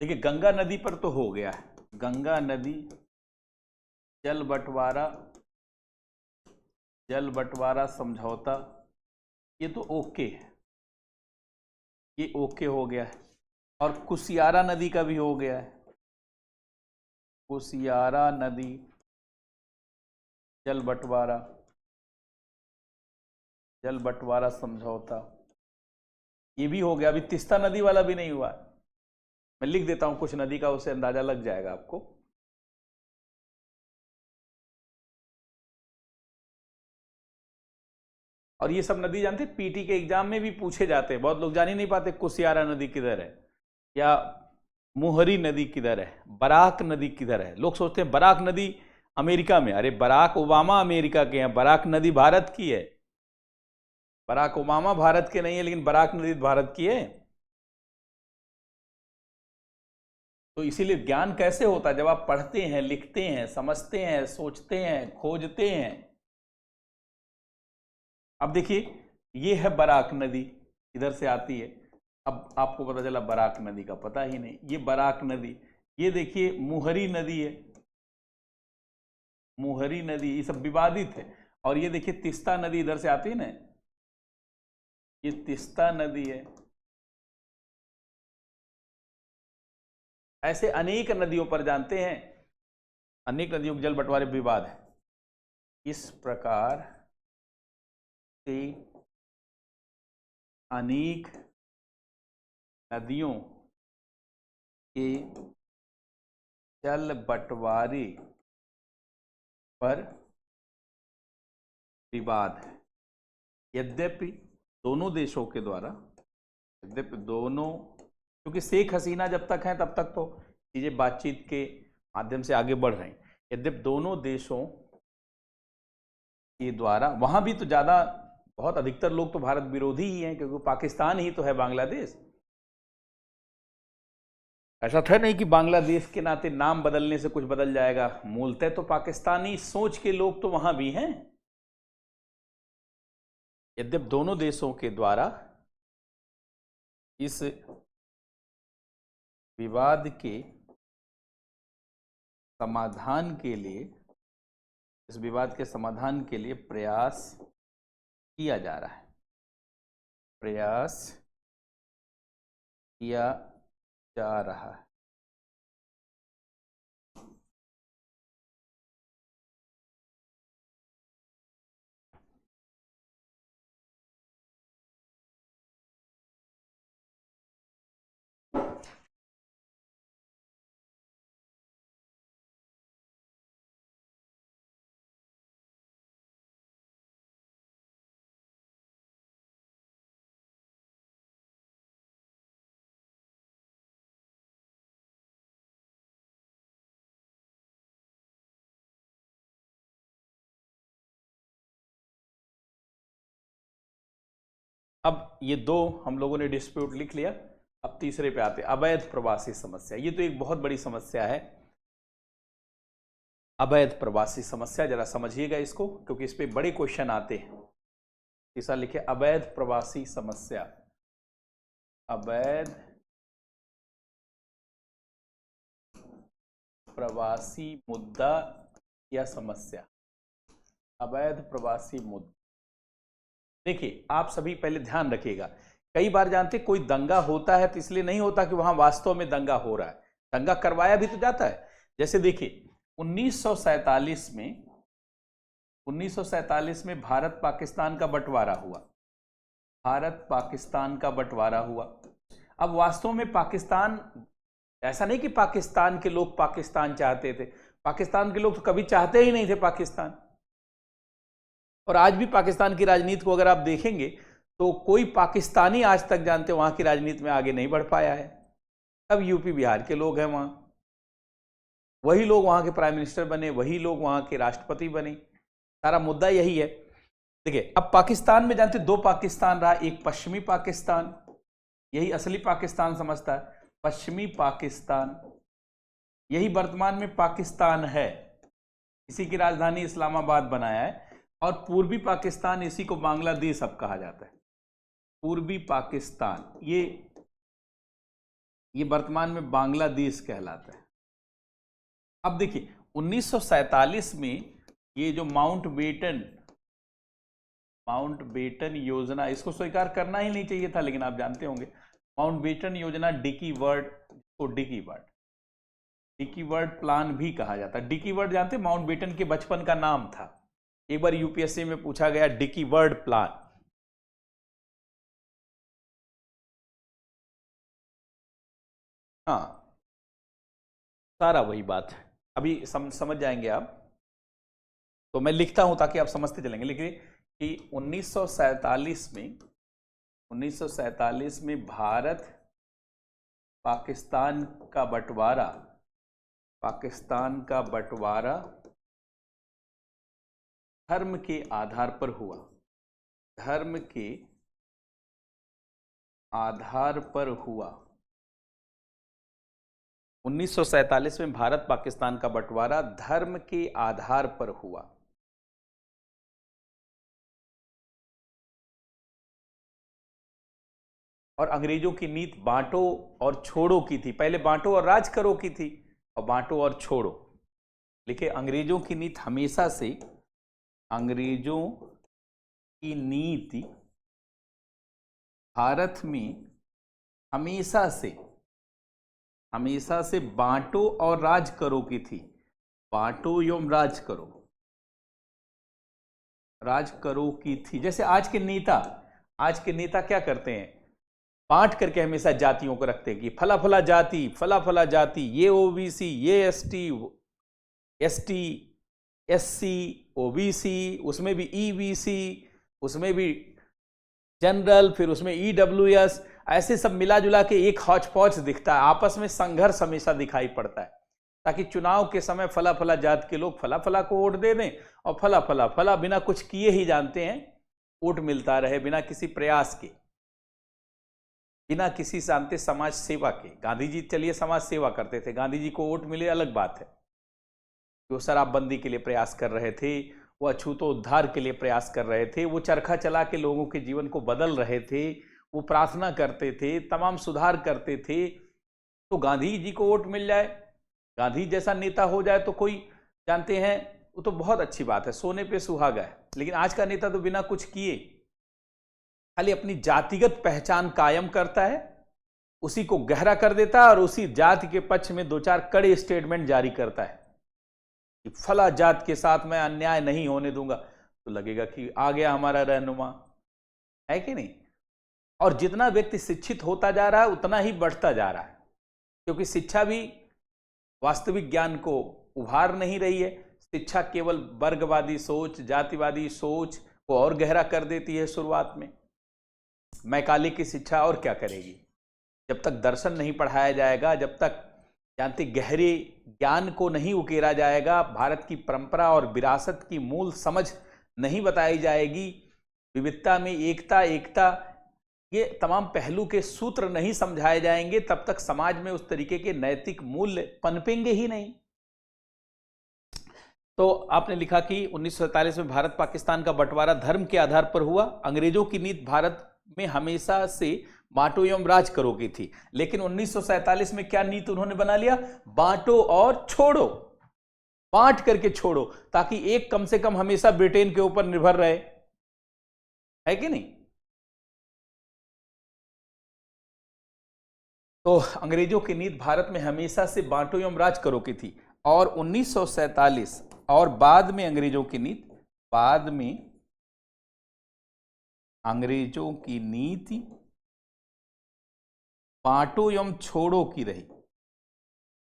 देखिए गंगा नदी पर तो हो गया है, गंगा नदी जल बंटवारा समझौता, ये तो ओके है, ये ओके हो गया है। और कुशियारा नदी का भी हो गया है। कुशियारा नदी जल बंटवारा समझौता, ये भी हो गया। अभी तीस्ता नदी वाला भी नहीं हुआ। मैं लिख देता हूं कुछ नदी का, उससे अंदाजा लग जाएगा आपको। और ये सब नदी जानते हैं पीटी के एग्जाम में भी पूछे जाते हैं। बहुत लोग जान ही नहीं पाते कुशियारा नदी किधर है, या मोहरी नदी किधर है, बराक नदी किधर है। लोग सोचते हैं बराक नदी अमेरिका में। अरे बराक ओबामा अमेरिका के हैं, बराक नदी भारत की है। बराक ओबामा भारत के नहीं है, लेकिन बराक नदी भारत की है। तो इसीलिए ज्ञान कैसे होता है? जब आप पढ़ते हैं, लिखते हैं, समझते हैं, सोचते हैं, खोजते हैं। अब देखिए ये है बराक नदी, इधर से आती है। अब आपको पता चला बराक नदी का पता ही नहीं, ये बराक नदी। ये देखिए मुहरी नदी है, मुहरी नदी, ये सब विवादित है। और ये देखिए तीस्ता नदी इधर से आती है ना, ये तीस्ता नदी है। ऐसे अनेक नदियों पर जानते हैं, अनेक नदियों के जल बंटवारे विवाद है। इस प्रकार से अनेक नदियों के जल बंटवारे पर विवाद है। यद्यपि दोनों देशों के द्वारा यद्यपि दोनों, क्योंकि शेख हसीना जब तक हैं तब तक तो चीजें बातचीत के माध्यम से आगे बढ़ रही, यद्यपि दोनों देशों के द्वारा, वहां भी तो ज्यादा, बहुत अधिकतर लोग तो भारत विरोधी ही हैं, क्योंकि पाकिस्तान ही तो है बांग्लादेश। ऐसा था नहीं कि बांग्लादेश के नाते नाम बदलने से कुछ बदल जाएगा, मूलतः तो पाकिस्तानी सोच के लोग तो वहां भी हैं। यद्यपि दोनों देशों के द्वारा इस विवाद के समाधान के लिए, इस विवाद के समाधान के लिए प्रयास किया जा रहा है, प्रयास किया जा रहा है। अब ये दो हम लोगों ने डिस्प्यूट लिख लिया, अब तीसरे पे आते, अवैध प्रवासी समस्या। ये तो एक बहुत बड़ी समस्या है, अवैध प्रवासी समस्या। जरा समझिएगा इसको, क्योंकि इस पे बड़े क्वेश्चन आते हैं। तीसरा लिखे अवैध प्रवासी समस्या, अवैध प्रवासी मुद्दा या समस्या, अवैध प्रवासी मुद्दा। देखिए आप सभी पहले ध्यान रखिएगा, कई बार जानते कोई दंगा होता है तो इसलिए नहीं होता कि वहां वास्तव में दंगा हो रहा है, दंगा करवाया भी तो जाता है। जैसे देखिए 1947 में भारत पाकिस्तान का बंटवारा हुआ, भारत पाकिस्तान का बंटवारा हुआ। अब वास्तव में पाकिस्तान, ऐसा नहीं कि पाकिस्तान के लोग पाकिस्तान चाहते थे, पाकिस्तान के लोग तो कभी चाहते ही नहीं थे पाकिस्तान। और आज भी पाकिस्तान की राजनीति को अगर आप देखेंगे तो कोई पाकिस्तानी आज तक जानते वहां की राजनीति में आगे नहीं बढ़ पाया है। अब यूपी बिहार के लोग हैं वहां, वही लोग वहां के प्राइम मिनिस्टर बने, वही लोग वहां के राष्ट्रपति बने, सारा मुद्दा यही है। देखिए अब पाकिस्तान में जानते दो पाकिस्तान रहा, एक पश्चिमी पाकिस्तान, यही असली पाकिस्तान समझता है, पश्चिमी पाकिस्तान, यही वर्तमान में पाकिस्तान है, इसी की राजधानी इस्लामाबाद बनाया है। और पूर्वी पाकिस्तान, इसी को बांग्लादेश अब कहा जाता है, पूर्वी पाकिस्तान, ये वर्तमान में बांग्लादेश कहलाता है। अब देखिए 1947 में ये जो माउंटबेटन योजना, इसको स्वीकार करना ही नहीं चाहिए था, लेकिन आप जानते होंगे माउंटबेटन योजना, डिकी वर्ड प्लान भी कहा जाता है। डिकी वर्ड जानते, माउंटबेटन के बचपन का नाम था, एक बार यूपीएससी में पूछा गया डिकी वर्ड प्लान। हाँ सारा वही बात है, अभी समझ जाएंगे आप, तो मैं लिखता हूं ताकि आप समझते चलेंगे। लिखिए कि 1947 में भारत पाकिस्तान का बंटवारा धर्म के आधार पर हुआ, धर्म के आधार पर हुआ। 1947 में भारत पाकिस्तान का बंटवारा धर्म के आधार पर हुआ। और अंग्रेजों की नीति बांटो और छोड़ो की थी, पहले बांटो और राज करो की थी, और बांटो और छोड़ो। लिखे अंग्रेजों की नीति हमेशा से, अंग्रेजों की नीति भारत में हमेशा से बांटो और राज करो की थी, बांटो एवं राज करो की थी। जैसे आज के नेता क्या करते हैं, बांट करके हमेशा जातियों को रखते हैं कि फला फला जाति, ये ओबीसी, ये एसटी, एससी, ओबीसी, उसमें भी ईबीसी, उसमें भी जनरल, फिर उसमें ईडब्ल्यूएस। ऐसे सब मिला जुला के एक हौच पौच दिखता है, आपस में संघर्ष हमेशा दिखाई पड़ता है, ताकि चुनाव के समय फला फला जात के लोग फला फला को वोट दे दें और फला फला फला बिना कुछ किए ही जानते हैं वोट मिलता रहे, बिना किसी प्रयास के, बिना किसी जानते समाज सेवा के। गांधी जी चलिए समाज सेवा करते थे, गांधी जी को वोट मिले अलग बात है, वो शराबबंदी के लिए प्रयास कर रहे थे, वो अछूतोद्धार के लिए प्रयास कर रहे थे, वो चरखा चला के लोगों के जीवन को बदल रहे थे, वो प्रार्थना करते थे, तमाम सुधार करते थे। तो गांधी जी को वोट मिल जाए, गांधी जैसा नेता हो जाए तो कोई जानते हैं वो तो बहुत अच्छी बात है, सोने पे सुहागा है। लेकिन आज का नेता तो बिना कुछ किए खाली अपनी जातिगत पहचान कायम करता है, उसी को गहरा कर देता है और उसी जाति के पक्ष में दो चार कड़े स्टेटमेंट जारी करता है कि फला जात के साथ मैं अन्याय नहीं होने दूंगा, तो लगेगा कि आ गया हमारा रहनुमा, है कि नहीं। और जितना व्यक्ति शिक्षित होता जा रहा है उतना ही बढ़ता जा रहा है, क्योंकि शिक्षा भी वास्तविक ज्ञान को उभार नहीं रही है। शिक्षा केवल वर्गवादी सोच, जातिवादी सोच को और गहरा कर देती है शुरुआत में। मैकाले की शिक्षा और क्या करेगी, जब तक दर्शन नहीं पढ़ाया जाएगा, जब तक जानते गहरे ज्ञान को नहीं उकेरा जाएगा, भारत की परंपरा और विरासत की मूल समझ नहीं बताई जाएगी, विविधता में एकता, एकता ये तमाम पहलू के सूत्र नहीं समझाए जाएंगे, तब तक समाज में उस तरीके के नैतिक मूल्य पनपेंगे ही नहीं। तो आपने लिखा कि 1947 में भारत पाकिस्तान का बंटवारा धर्म के आधार पर हुआ। अंग्रेजों की नीति भारत में हमेशा से बांटो एवं राज करो की थी, लेकिन 1947 में क्या नीति उन्होंने बना लिया, बांटो और छोड़ो, बांट करके छोड़ो, ताकि एक कम से कम हमेशा ब्रिटेन के ऊपर निर्भर रहे, है कि नहीं। तो अंग्रेजों की नीति भारत में हमेशा से बांटो एवं राज करो की थी, और 1947 और बाद में अंग्रेजों की नीति, बाद में अंग्रेजों की नीति बांटो एवं छोड़ो की रही,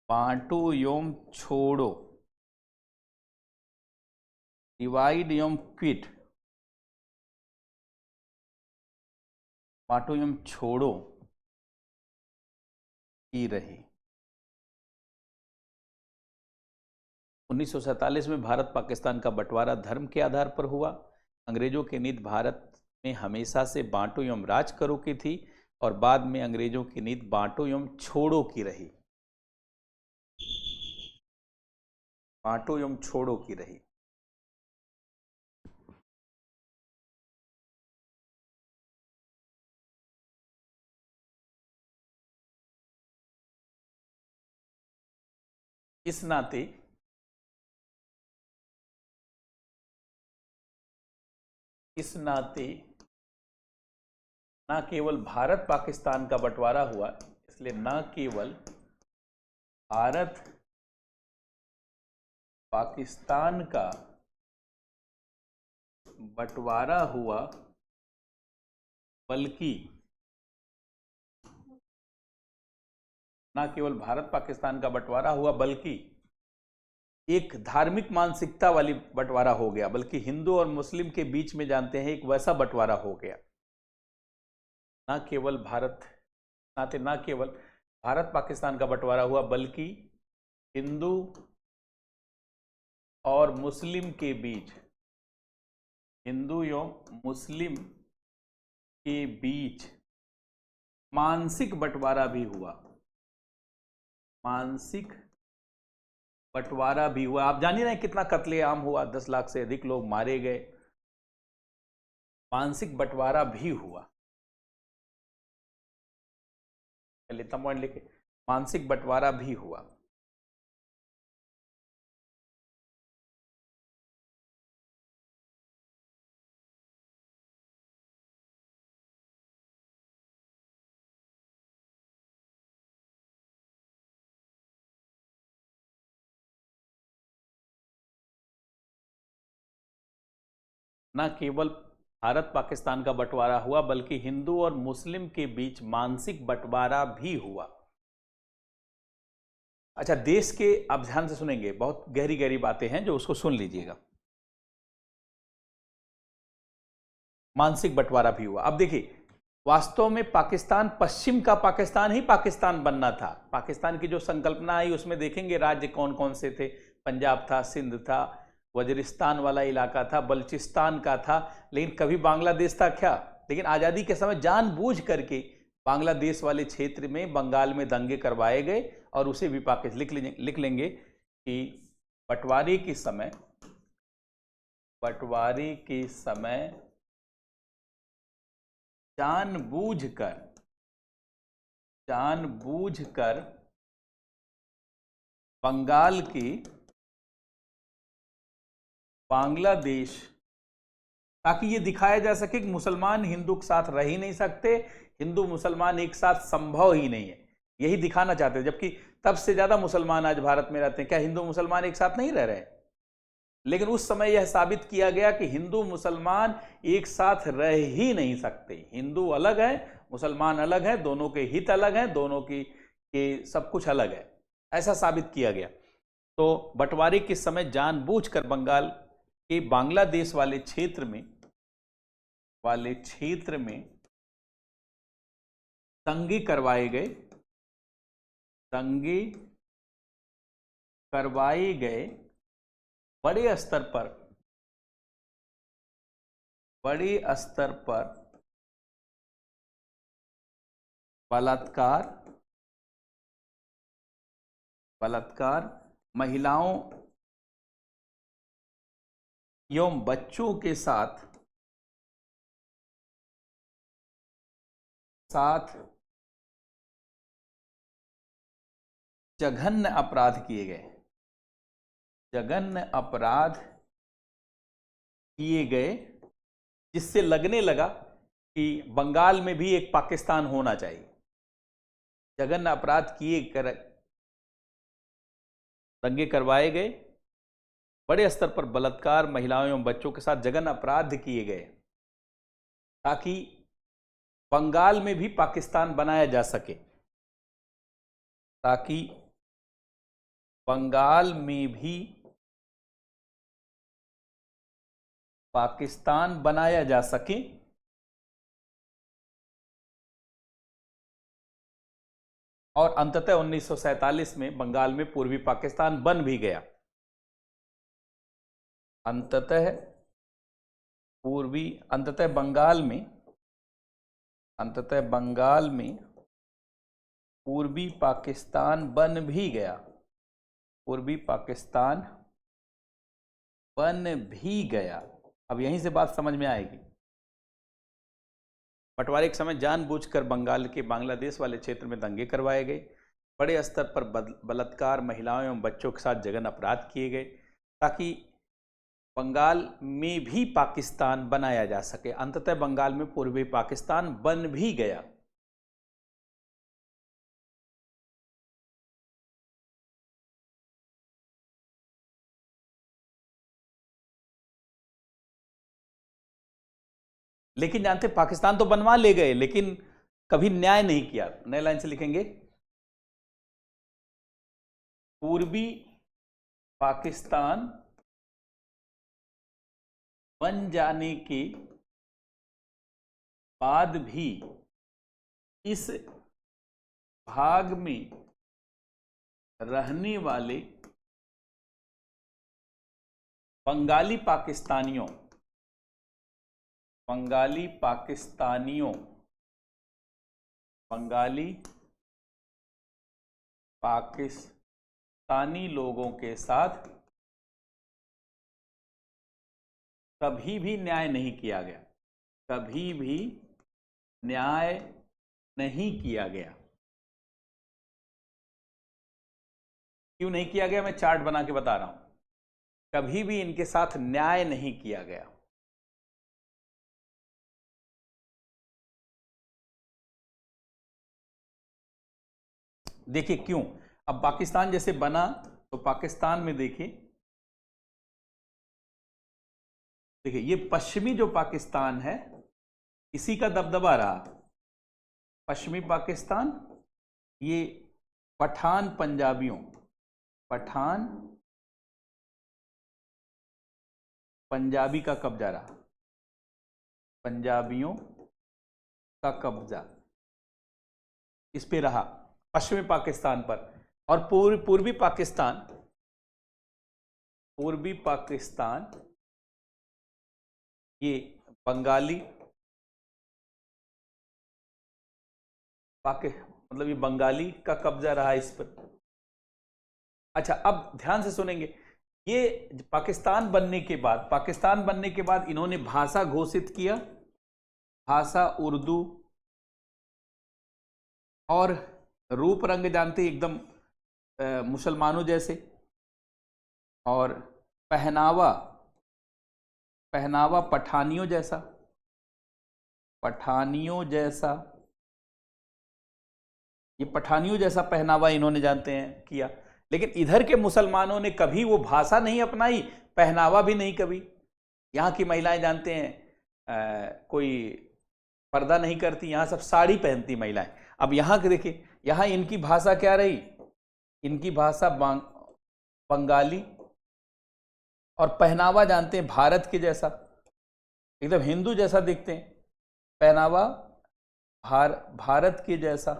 बांटो एवं छोड़ो, डिवाइड एवं क्विट, बांटो एवं छोड़ो की रही। 1947 में भारत पाकिस्तान का बंटवारा धर्म के आधार पर हुआ। अंग्रेजों की नीति भारत में हमेशा से बांटो एवं राज करो की थी, और बाद में अंग्रेजों की नीति बांटो एवं छोड़ो की रही, बांटो एवं छोड़ो की रही। इस नाते न केवल भारत पाकिस्तान का बंटवारा हुआ, इसलिए न केवल भारत पाकिस्तान का बंटवारा हुआ, बल्कि न केवल भारत पाकिस्तान का बंटवारा हुआ बल्कि एक धार्मिक मानसिकता वाली बंटवारा हो गया, बल्कि हिंदू और मुस्लिम के बीच में जानते हैं एक वैसा बंटवारा हो गया। न केवल भारत पाकिस्तान का बंटवारा हुआ, बल्कि हिंदू और मुस्लिम के बीच, हिंदू एवं मुस्लिम के बीच मानसिक बंटवारा भी हुआ, मानसिक बंटवारा भी हुआ। आप जानिए ना कितना कत्लेआम हुआ, 10 लाख से अधिक लोग मारे गए, मानसिक बंटवारा भी हुआ। लेता पॉइंट लेके, मानसिक बंटवारा भी हुआ। न केवल भारत पाकिस्तान का बंटवारा हुआ, बल्कि हिंदू और मुस्लिम के बीच मानसिक बंटवारा भी हुआ। अच्छा, देश के, आप ध्यान से सुनेंगे, बहुत गहरी गहरी बातें हैं जो उसको सुन लीजिएगा। मानसिक बंटवारा भी हुआ। अब देखिए, वास्तव में पाकिस्तान पश्चिम का पाकिस्तान ही पाकिस्तान बनना था। पाकिस्तान की जो संकल्पना आई उसमें देखेंगे राज्य कौन कौन से थे। पंजाब था, सिंध था, वजीरिस्तान वाला इलाका था, बलूचिस्तान का था, लेकिन कभी बांग्लादेश था क्या? लेकिन आज़ादी के समय जानबूझ करके बांग्लादेश वाले क्षेत्र में, बंगाल में दंगे करवाए गए और उसे भी पाकिस्तान लिख लेंगे कि बंटवारे के समय जानबूझकर बंगाल के बांग्लादेश, ताकि ये दिखाया जा सके कि मुसलमान हिंदू के साथ रह ही नहीं सकते, हिंदू मुसलमान एक साथ संभव ही नहीं है, यही दिखाना चाहते हैं। जबकि तब से ज्यादा मुसलमान आज भारत में रहते हैं। क्या हिंदू मुसलमान एक साथ नहीं रह रहे? लेकिन उस समय यह साबित किया गया कि हिंदू मुसलमान एक साथ रह ही नहीं सकते। हिंदू अलग है, मुसलमान अलग है, दोनों के हित अलग हैं, दोनों की सब कुछ अलग है, ऐसा साबित किया गया। तो बंटवारे के समय जानबूझकर बंगाल के बांग्लादेश वाले क्षेत्र में दंगे करवाए गए बड़े स्तर पर बलात्कार महिलाओं एवं बच्चों के साथ जघन्य अपराध किए गए, जिससे लगने लगा कि बंगाल में भी एक पाकिस्तान होना चाहिए। जघन्य अपराध दंगे करवाए गए, बड़े स्तर पर बलात्कार महिलाओं एवं बच्चों के साथ जघन्य अपराध किए गए, ताकि बंगाल में भी पाकिस्तान बनाया जा सके, और अंततः 1947 में बंगाल में पूर्वी पाकिस्तान बन भी गया। अंततः बंगाल में पूर्वी पाकिस्तान बन भी गया। अब यहीं से बात समझ में आएगी। बंटवारे के समय जानबूझकर बंगाल के बांग्लादेश वाले क्षेत्र में दंगे करवाए गए, बड़े स्तर पर बलात्कार महिलाओं एवं बच्चों के साथ जघन्य अपराध किए गए, ताकि बंगाल में भी पाकिस्तान बनाया जा सके। अंततः बंगाल में पूर्वी पाकिस्तान बन भी गया। लेकिन जानते, पाकिस्तान तो बनवा ले गए, लेकिन कभी न्याय नहीं किया। नए लाइन से लिखेंगे, पूर्वी पाकिस्तान बन जाने के बाद भी इस भाग में रहने वाले बंगाली पाकिस्तानी लोगों के साथ कभी भी न्याय नहीं किया गया। क्यों नहीं किया गया? मैं चार्ट बना के बता रहा हूं। कभी भी इनके साथ न्याय नहीं किया गया। देखिए क्यों। अब पाकिस्तान जैसे बना, तो पाकिस्तान में देखिए ये पश्चिमी जो पाकिस्तान है, इसी का दबदबा रहा। पश्चिमी पाकिस्तान, ये पठान पंजाबी का कब्जा रहा। पंजाबियों का कब्जा इस पे रहा, पश्चिमी पाकिस्तान पर। और पूर्वी पाकिस्तान ये बंगाली मतलब ये बंगाली का कब्जा रहा इस पर। अच्छा, अब ध्यान से सुनेंगे, ये पाकिस्तान बनने के बाद इन्होंने भाषा घोषित किया, भाषा उर्दू, और रूप रंग जानते एकदम मुसलमानों जैसे, और पहनावा पठानियों जैसा, ये पठानियों जैसा पहनावा इन्होंने जानते हैं किया। लेकिन इधर के मुसलमानों ने कभी वो भाषा नहीं अपनाई, पहनावा भी नहीं कभी। यहाँ की महिलाएं जानते हैं कोई पर्दा नहीं करती, यहाँ सब साड़ी पहनती महिलाएं। अब यहाँ के देखिए, यहाँ इनकी भाषा क्या रही, इनकी भाषा बंगाली, और पहनावा जानते हैं भारत के जैसा, एकदम हिंदू जैसा दिखते हैं, पहनावा भारत के जैसा।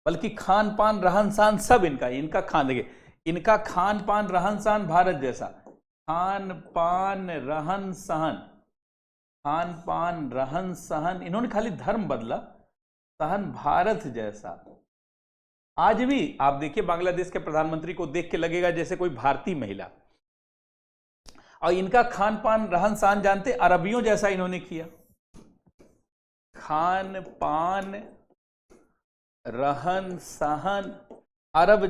बल्कि खान पान रहन सहन सब इनका खान, देखिए इनका खान पान रहन सहन भारत जैसा, खान पान रहन सहन, इन्होंने खाली धर्म बदला, सहन भारत जैसा। आज भी आप देखिए बांग्लादेश के प्रधानमंत्री को देख के लगेगा जैसे कोई भारतीय महिला। और इनका खान पान रहन सहन जानते, अरबियों जैसा इन्होंने किया, खान पान रहन सहन अरब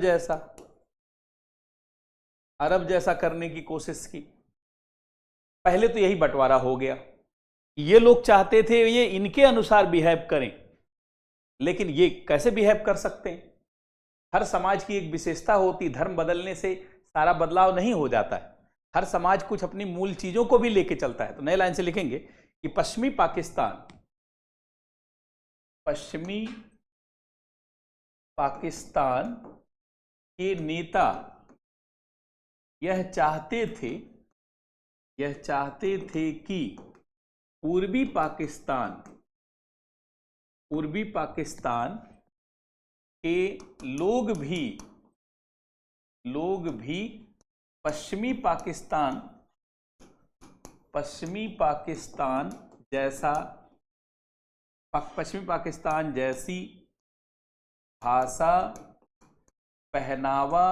जैसा करने की कोशिश की। पहले तो यही बंटवारा हो गया, ये लोग चाहते थे ये इनके अनुसार बिहेव करें, लेकिन ये कैसे बिहेव कर सकते हैं? हर समाज की एक विशेषता होती, धर्म बदलने से सारा बदलाव नहीं हो जाता है, हर समाज कुछ अपनी मूल चीजों को भी लेके चलता है। तो नए लाइन से लिखेंगे कि पश्चिमी पाकिस्तान के नेता यह चाहते थे कि पूर्वी पाकिस्तान के लोग भी पश्चिमी पाकिस्तान जैसी भाषा, पहनावा,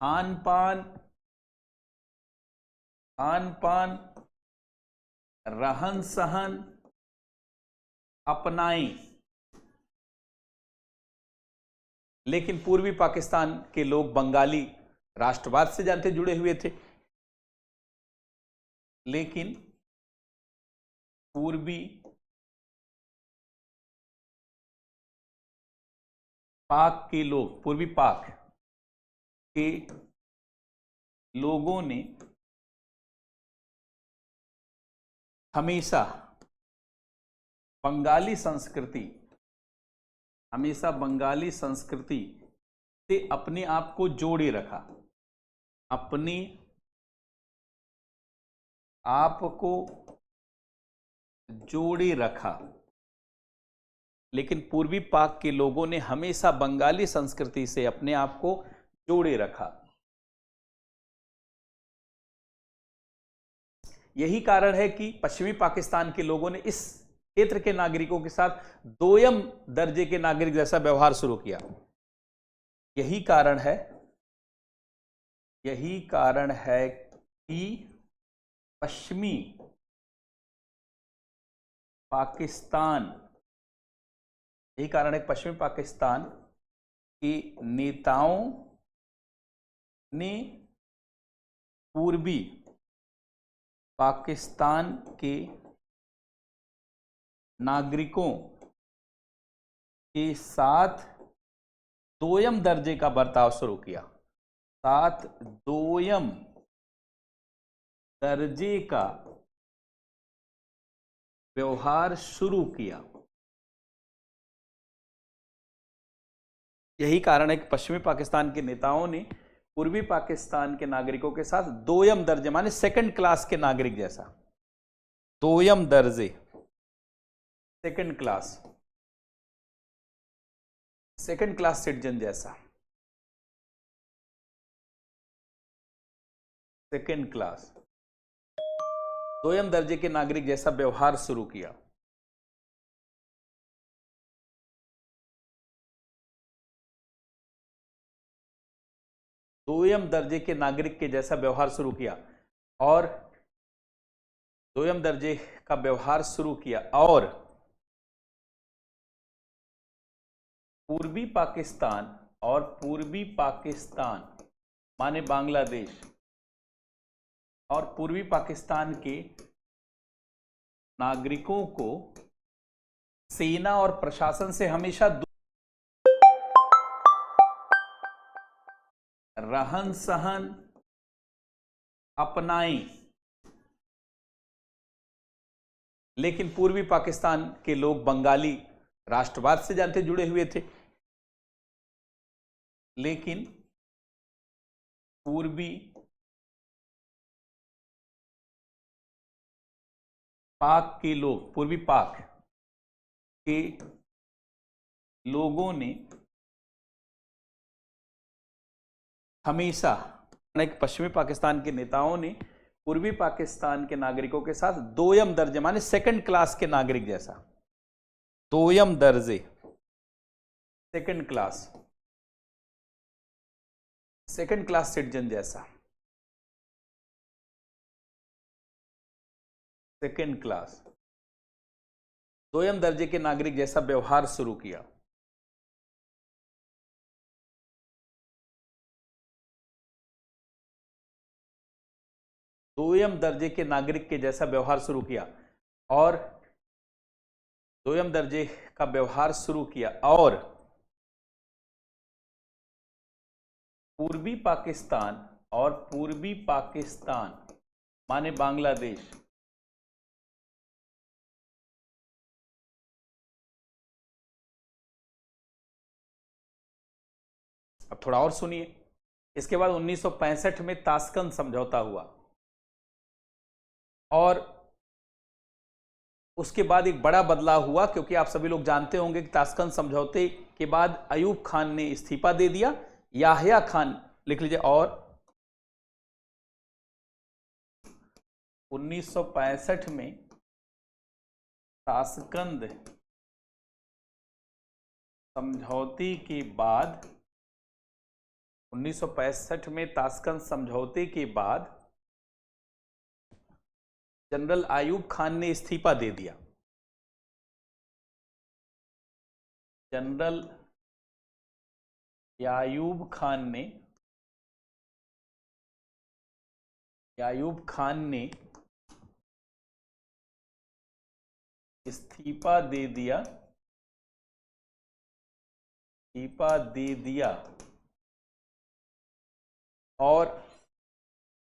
खान पान रहन सहन अपनाएं। लेकिन पूर्वी पाकिस्तान के लोग बंगाली राष्ट्रवाद से जानते जुड़े हुए थे, लेकिन पूर्वी पाक के लोगों ने हमेशा बंगाली संस्कृति से अपने आप को जोड़े रखा, लेकिन पूर्वी पाक के लोगों ने हमेशा बंगाली संस्कृति से अपने आप को जोड़े रखा। यही कारण है कि पश्चिमी पाकिस्तान के लोगों ने इस क्षेत्र के नागरिकों के साथ दोयम दर्जे के नागरिक जैसा व्यवहार शुरू किया। यही कारण है कि पश्चिमी पाकिस्तान के नेताओं ने पूर्वी पाकिस्तान के नागरिकों के साथ दोयम दर्जे का बर्ताव शुरू किया, दोयम दर्जे का व्यवहार शुरू किया। यही कारण है कि पश्चिमी पाकिस्तान के नेताओं ने पूर्वी पाकिस्तान के नागरिकों के साथ दोयम दर्जे माने सेकंड क्लास के नागरिक जैसा दोयम दर्जे, सेकंड क्लास सिटीजन जैसा, सेकंड क्लास दोयम दर्जे के नागरिक जैसा व्यवहार शुरू किया। दोयम दर्जे के नागरिक के जैसा व्यवहार शुरू किया और दोयम दर्जे का व्यवहार शुरू किया और पूर्वी पाकिस्तान माने बांग्लादेश और पूर्वी पाकिस्तान के नागरिकों को सेना और प्रशासन से हमेशा रहन सहन अपनाएं, लेकिन पूर्वी पाकिस्तान के लोग बंगाली राष्ट्रवाद से जानते जुड़े हुए थे, लेकिन पूर्वी पाक के लोगों ने हमेशा, पश्चिमी पाकिस्तान के नेताओं ने पूर्वी पाकिस्तान के नागरिकों के साथ दोयम दर्जे माने सेकंड क्लास के नागरिक जैसा, दोयम दर्जे सेकंड क्लास सिटीजन जैसा, सेकंड क्लास दोयम दर्जे के नागरिक जैसा व्यवहार शुरू किया। दोयम दर्जे के नागरिक के जैसा व्यवहार शुरू किया और दोयम दर्जे का व्यवहार शुरू किया और पूर्वी पाकिस्तान माने बांग्लादेश अब थोड़ा और सुनिए। इसके बाद 1965 में ताशकंद समझौता हुआ और उसके बाद एक बड़ा बदलाव हुआ, क्योंकि आप सभी लोग जानते होंगे कि ताशकंद समझौते के बाद अयूब खान ने इस्तीफा दे दिया, याहिया खान लिख लीजिए, और 1965 में ताशकंद समझौते के बाद 1965 में ताशकंद समझौते के बाद जनरल अयूब खान ने इस्तीफा दे दिया। जनरल अयूब खान ने इस्तीफा दे दिया और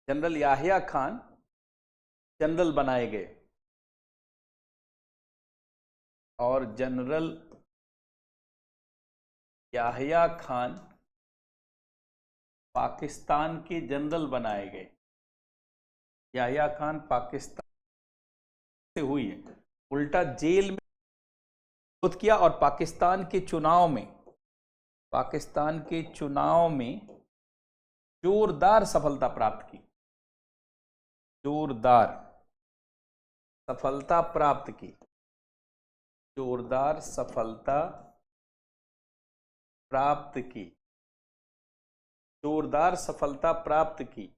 जनरल याहिया खान जनरल बनाए गए और जनरल याहिया खान पाकिस्तान के जनरल बनाए गए। याहिया खान पाकिस्तान से हुई है, उल्टा जेल में विरोध किया और पाकिस्तान के चुनाव में जोरदार सफलता प्राप्त की, जोरदार सफलता प्राप्त की।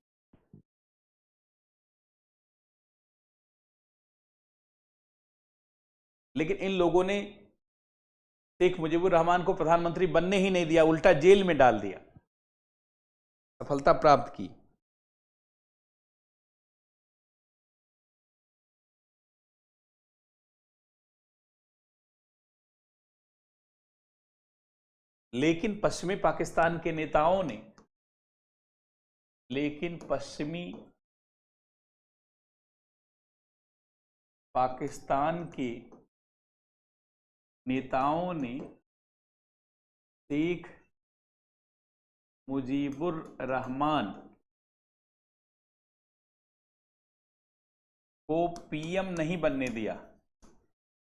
लेकिन इन लोगों ने शेख मुजीबुर रहमान को प्रधानमंत्री बनने ही नहीं दिया, उल्टा जेल में डाल दिया, सफलता प्राप्त की। लेकिन पश्चिमी पाकिस्तान के नेताओं ने शेख मुजीबुर रहमान को पीएम नहीं बनने दिया,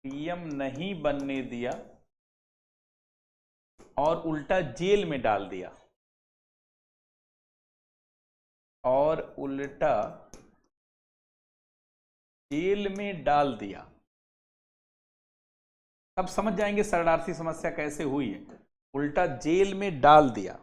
पीएम नहीं बनने दिया और उल्टा जेल में डाल दिया, और उल्टा जेल में डाल दिया। अब समझ जाएंगे शरणार्थी समस्या कैसे हुई है। उल्टा जेल में डाल दिया,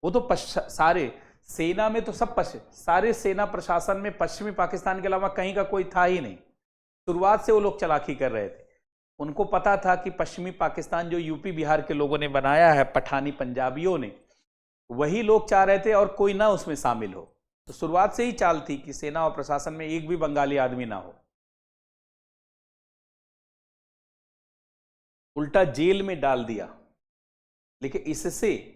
वो तो सारे सेना में तो सब सारे सेना प्रशासन में पश्चिमी पाकिस्तान के अलावा कहीं का कोई था ही नहीं। शुरुआत से वो लोग चालाकी कर रहे थे। उनको पता था कि पश्चिमी पाकिस्तान जो यूपी बिहार के लोगों ने बनाया है, पठानी पंजाबियों ने, वही लोग चाह रहे थे और कोई ना उसमें शामिल हो। तो शुरुआत से ही चाल थी कि सेना और प्रशासन में एक भी बंगाली आदमी ना हो। उल्टा जेल में डाल दिया। लेकिन इससे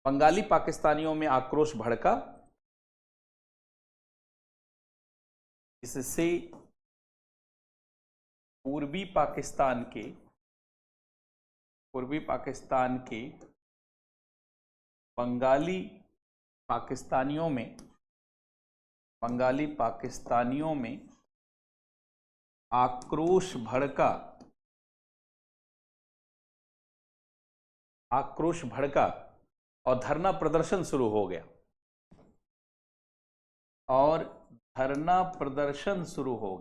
बंगाली पाकिस्तानियों में आक्रोश भड़का। इससे पूर्वी पाकिस्तान के बंगाली पाकिस्तानियों में आक्रोश भड़का और धरना प्रदर्शन शुरू हो गया। धरना प्रदर्शन शुरू हो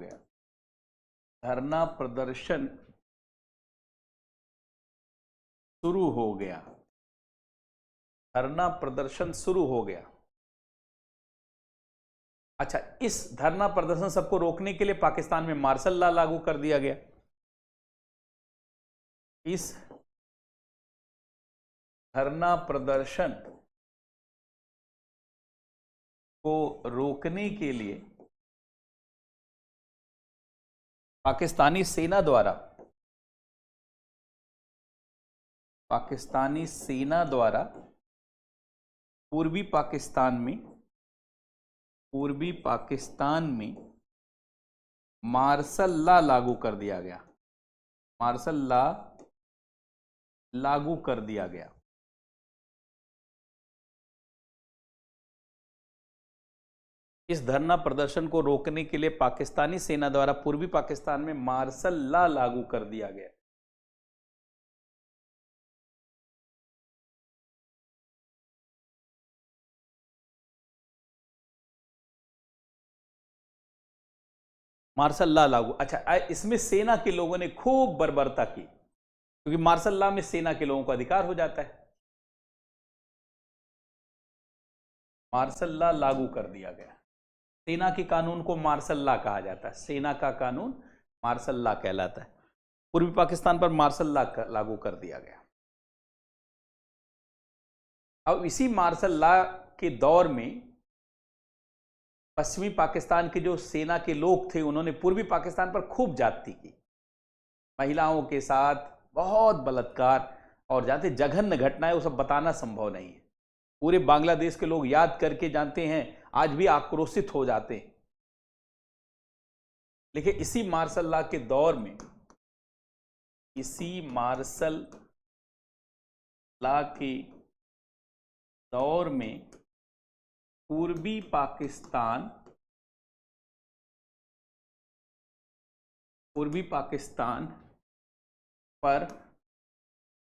गया। धरना प्रदर्शन शुरू हो गया। अच्छा, इस धरना प्रदर्शन सबको रोकने के लिए पाकिस्तान में मार्शल लॉ लागू कर दिया गया। इस धरना प्रदर्शन को रोकने के लिए पाकिस्तानी सेना द्वारा पूर्वी पाकिस्तान में मार्शल लॉ लागू कर दिया गया। मार्शल लॉ लागू कर दिया गया। इस धरना प्रदर्शन को रोकने के लिए पाकिस्तानी सेना द्वारा पूर्वी पाकिस्तान में मार्शल लॉ लागू कर दिया गया। मार्शल लॉ लागू। अच्छा, इसमें सेना के लोगों ने खूब बर्बरता की, क्योंकि मार्शल लॉ में सेना के लोगों को अधिकार हो जाता है। मार्शल लॉ लागू कर दिया गया। सेना के कानून को मार्शल लॉ कहा जाता है। सेना का कानून मार्शल लॉ कहलाता है। पूर्वी पाकिस्तान पर मार्शल लॉ लागू कर दिया गया। अब इसी मार्शल लॉ के दौर में पश्चिमी पाकिस्तान के जो सेना के लोग थे, उन्होंने पूर्वी पाकिस्तान पर खूब ज्यादती की। महिलाओं के साथ बहुत बलात्कार, और जानते जघन्य घटनाएं, वो सब बताना संभव नहीं है। पूरे बांग्लादेश के लोग याद करके जानते हैं, आज भी आक्रोशित हो जाते हैं। लेकिन इसी मार्शल लॉ के दौर में, पूर्वी पाकिस्तान पर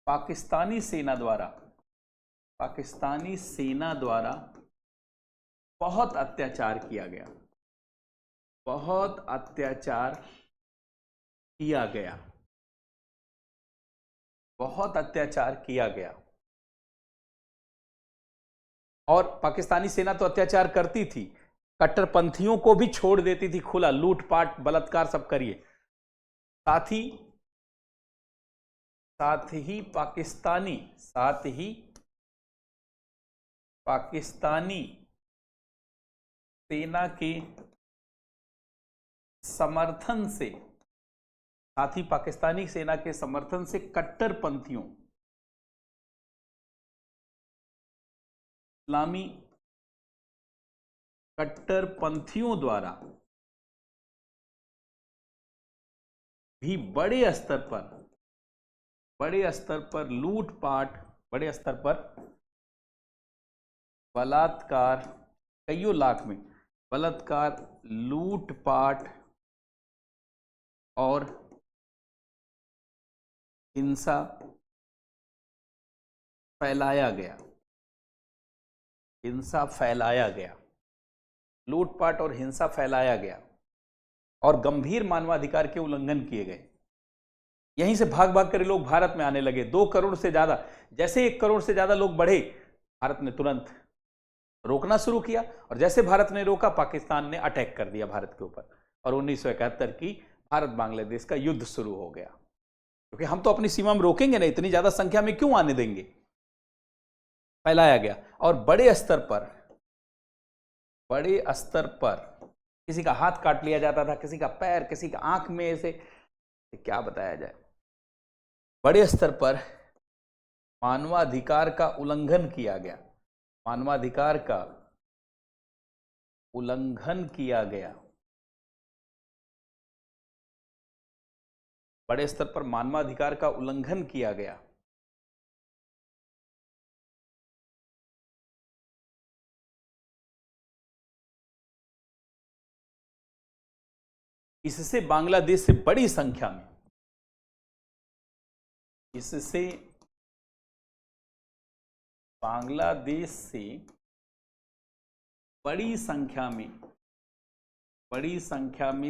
पाकिस्तानी सेना द्वारा बहुत अत्याचार किया गया। और पाकिस्तानी सेना तो अत्याचार करती थी, कट्टरपंथियों को भी छोड़ देती थी खुला, लूटपाट बलात्कार सब करिए। साथ ही पाकिस्तानी सेना के समर्थन से कट्टरपंथियों, इस्लामी कट्टरपंथियों द्वारा भी बड़े स्तर पर लूटपाट, बड़े स्तर पर बलात्कार, कईयों लाख में बलात्कार, लूटपाट और हिंसा फैलाया गया, लूटपाट और हिंसा फैलाया गया और गंभीर मानवाधिकार के उल्लंघन किए गए। यहीं से भाग भाग कर लोग भारत में आने लगे। 2 करोड़ से ज्यादा, जैसे 1 करोड़ से ज्यादा लोग बढ़े, भारत ने तुरंत रोकना शुरू किया और जैसे भारत ने रोका, पाकिस्तान ने अटैक कर दिया भारत के ऊपर और 1971 की भारत बांग्लादेश का युद्ध शुरू हो गया। क्योंकि हम तो अपनी सीमा में रोकेंगे नहीं, इतनी ज्यादा संख्या में क्यों आने देंगे। फैलाया गया और बड़े स्तर पर किसी का हाथ काट लिया जाता था, किसी का पैर, किसी का आंख में, ऐसे क्या बताया जाए। बड़े स्तर पर मानवाधिकार का उल्लंघन किया गया, मानवाधिकार का उल्लंघन किया गया, बड़े स्तर पर मानवाधिकार का उल्लंघन किया गया। इससे बांग्लादेश से बड़ी संख्या में, इससे बांग्लादेश से बड़ी संख्या में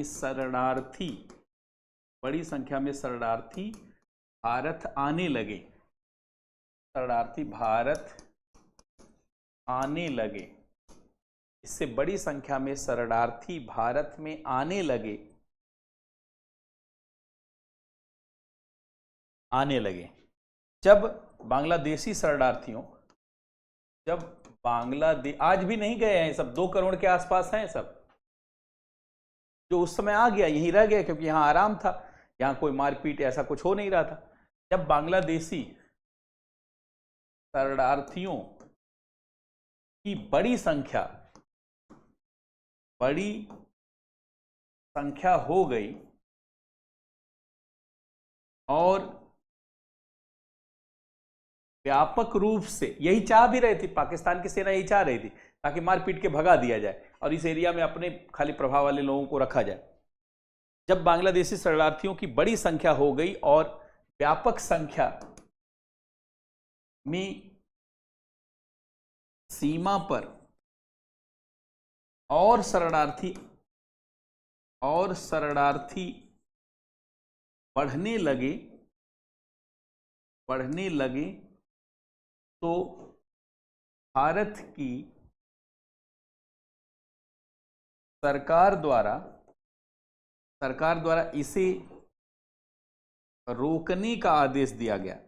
शरणार्थी भारत आने लगे, इससे बड़ी संख्या में शरणार्थी भारत में आने लगे। जब बांग्लादेशी शरणार्थियों, आज भी नहीं गए हैं सब, 2 करोड़ के आसपास हैं सब, जो उस समय आ गया यहीं रह गया क्योंकि यहां आराम था, यहां कोई मारपीट ऐसा कुछ हो नहीं रहा था। जब बांग्लादेशी शरणार्थियों की बड़ी संख्या हो गई और व्यापक रूप से, यही चाह भी रही थी पाकिस्तान की सेना, यही चाह रही थी ताकि मारपीट के भगा दिया जाए और इस एरिया में अपने खाली प्रभाव वाले लोगों को रखा जाए। जब बांग्लादेशी शरणार्थियों की बड़ी संख्या हो गई और व्यापक संख्या में सीमा पर और शरणार्थी बढ़ने लगे तो भारत की सरकार द्वारा इसे रोकने का आदेश दिया गया,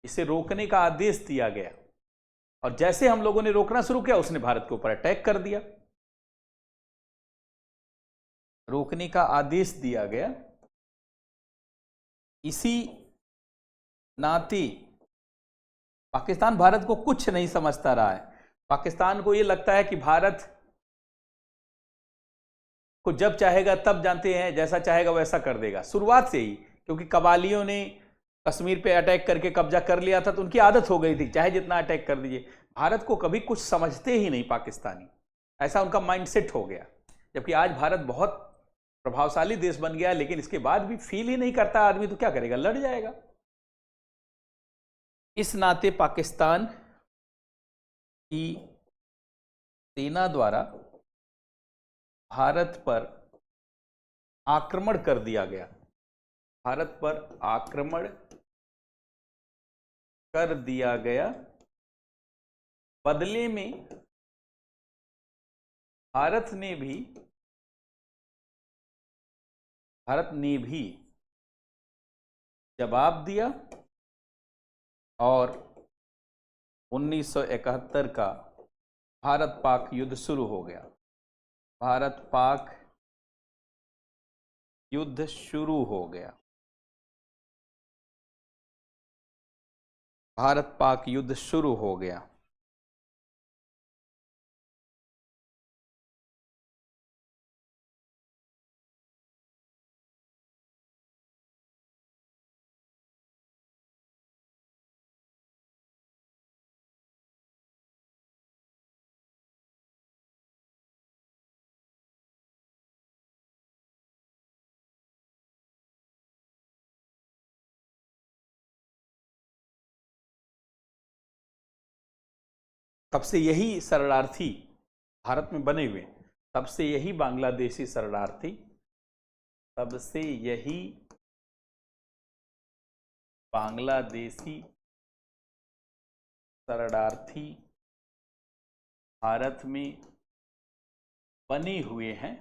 इसे रोकने का आदेश दिया गया और जैसे हम लोगों ने रोकना शुरू किया, उसने भारत के ऊपर अटैक कर दिया। रोकने का आदेश दिया गया, इसी नाते पाकिस्तान भारत को कुछ नहीं समझता रहा है। पाकिस्तान को यह लगता है कि भारत को जब चाहेगा तब, जानते हैं, जैसा चाहेगा वैसा कर देगा, शुरुआत से ही। क्योंकि कबालियों ने कश्मीर पे अटैक करके कब्जा कर लिया था तो उनकी आदत हो गई थी, चाहे जितना अटैक कर दीजिए। भारत को कभी कुछ समझते ही नहीं पाकिस्तानी, ऐसा उनका माइंडसेट हो गया। जबकि आज भारत बहुत प्रभावशाली देश बन गया, लेकिन इसके बाद भी फील ही नहीं करता आदमी, तो क्या करेगा, लड़ जाएगा। इस नाते पाकिस्तान की सेना द्वारा भारत पर आक्रमण कर दिया गया, बदले में भारत ने भी जवाब दिया और 1971 का भारत पाक युद्ध शुरू हो गया। भारत पाक युद्ध शुरू हो गया। तब से यही शरणार्थी भारत में बने हुए, तब से यही बांग्लादेशी शरणार्थी, तब से यही बांग्लादेशी शरणार्थी भारत में बने हुए हैं,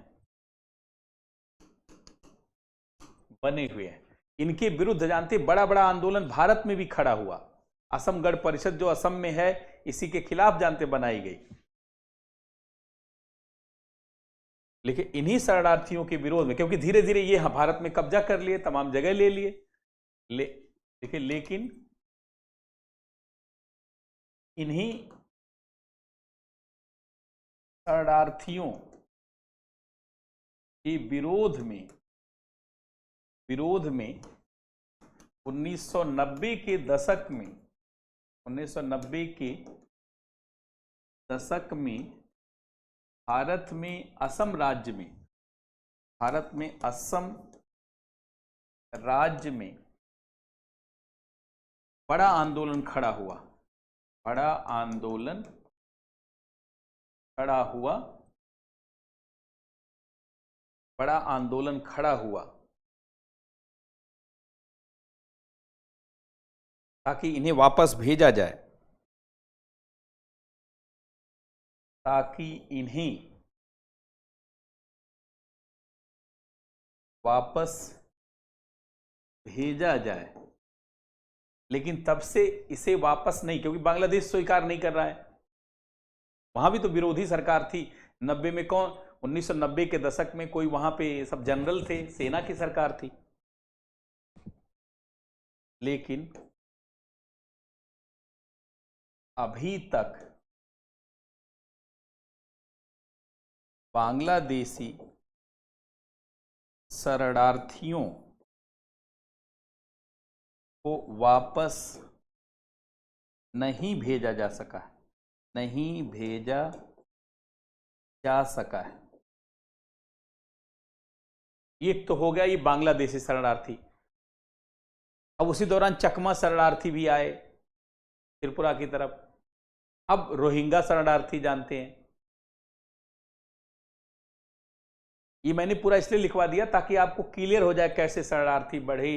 बने हुए हैं। इनके विरुद्ध जानते बड़ा बड़ा आंदोलन भारत में भी खड़ा हुआ। असम गण परिषद जो असम में है, इसी के खिलाफ जानते बनाई गई। लेकिन इन्हीं शरणार्थियों के विरोध में, क्योंकि धीरे धीरे ये भारत में कब्जा कर लिए, तमाम जगह ले लिए, देखिए लेकिन इन्हीं शरणार्थियों के विरोध में 1990 के दशक में, 1990 के दशक में भारत में असम राज्य में, भारत में असम राज्य में बड़ा आंदोलन खड़ा हुआ, बड़ा आंदोलन खड़ा हुआ, बड़ा आंदोलन खड़ा हुआ ताकि इन्हें वापस भेजा जाए, ताकि इन्हें वापस भेजा जाए। लेकिन तब से इसे वापस नहीं, क्योंकि बांग्लादेश स्वीकार नहीं कर रहा है। वहां भी तो विरोधी सरकार थी 90 में। कौन 1990 के दशक में कोई वहां पे सब जनरल थे, सेना की सरकार थी। लेकिन अभी तक बांग्लादेशी शरणार्थियों को वापस नहीं भेजा जा सका, नहीं भेजा जा सका है। ये तो हो गया ये बांग्लादेशी शरणार्थी। अब उसी दौरान चकमा शरणार्थी भी आए त्रिपुरा की तरफ। अब रोहिंग्या शरणार्थी जानते हैं। ये मैंने पूरा इसलिए लिखवा दिया ताकि आपको क्लियर हो जाए कैसे शरणार्थी बढ़े।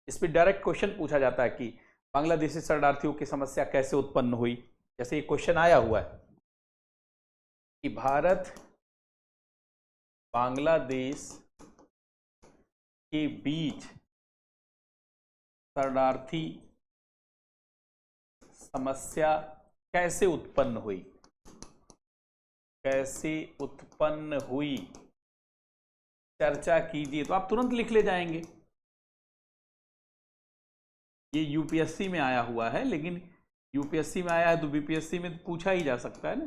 इस पर डायरेक्ट क्वेश्चन पूछा जाता है कि बांग्लादेशी शरणार्थियों की समस्या कैसे उत्पन्न हुई। जैसे ये क्वेश्चन आया हुआ है कि भारत बांग्लादेश के बीच शरणार्थी समस्या कैसे उत्पन्न हुई, कैसे उत्पन्न हुई, चर्चा कीजिए। तो आप तुरंत लिख ले जाएंगे। ये यूपीएससी में आया हुआ है, लेकिन यूपीएससी में आया है तो बीपीएससी में तो पूछा ही जा सकता है ना।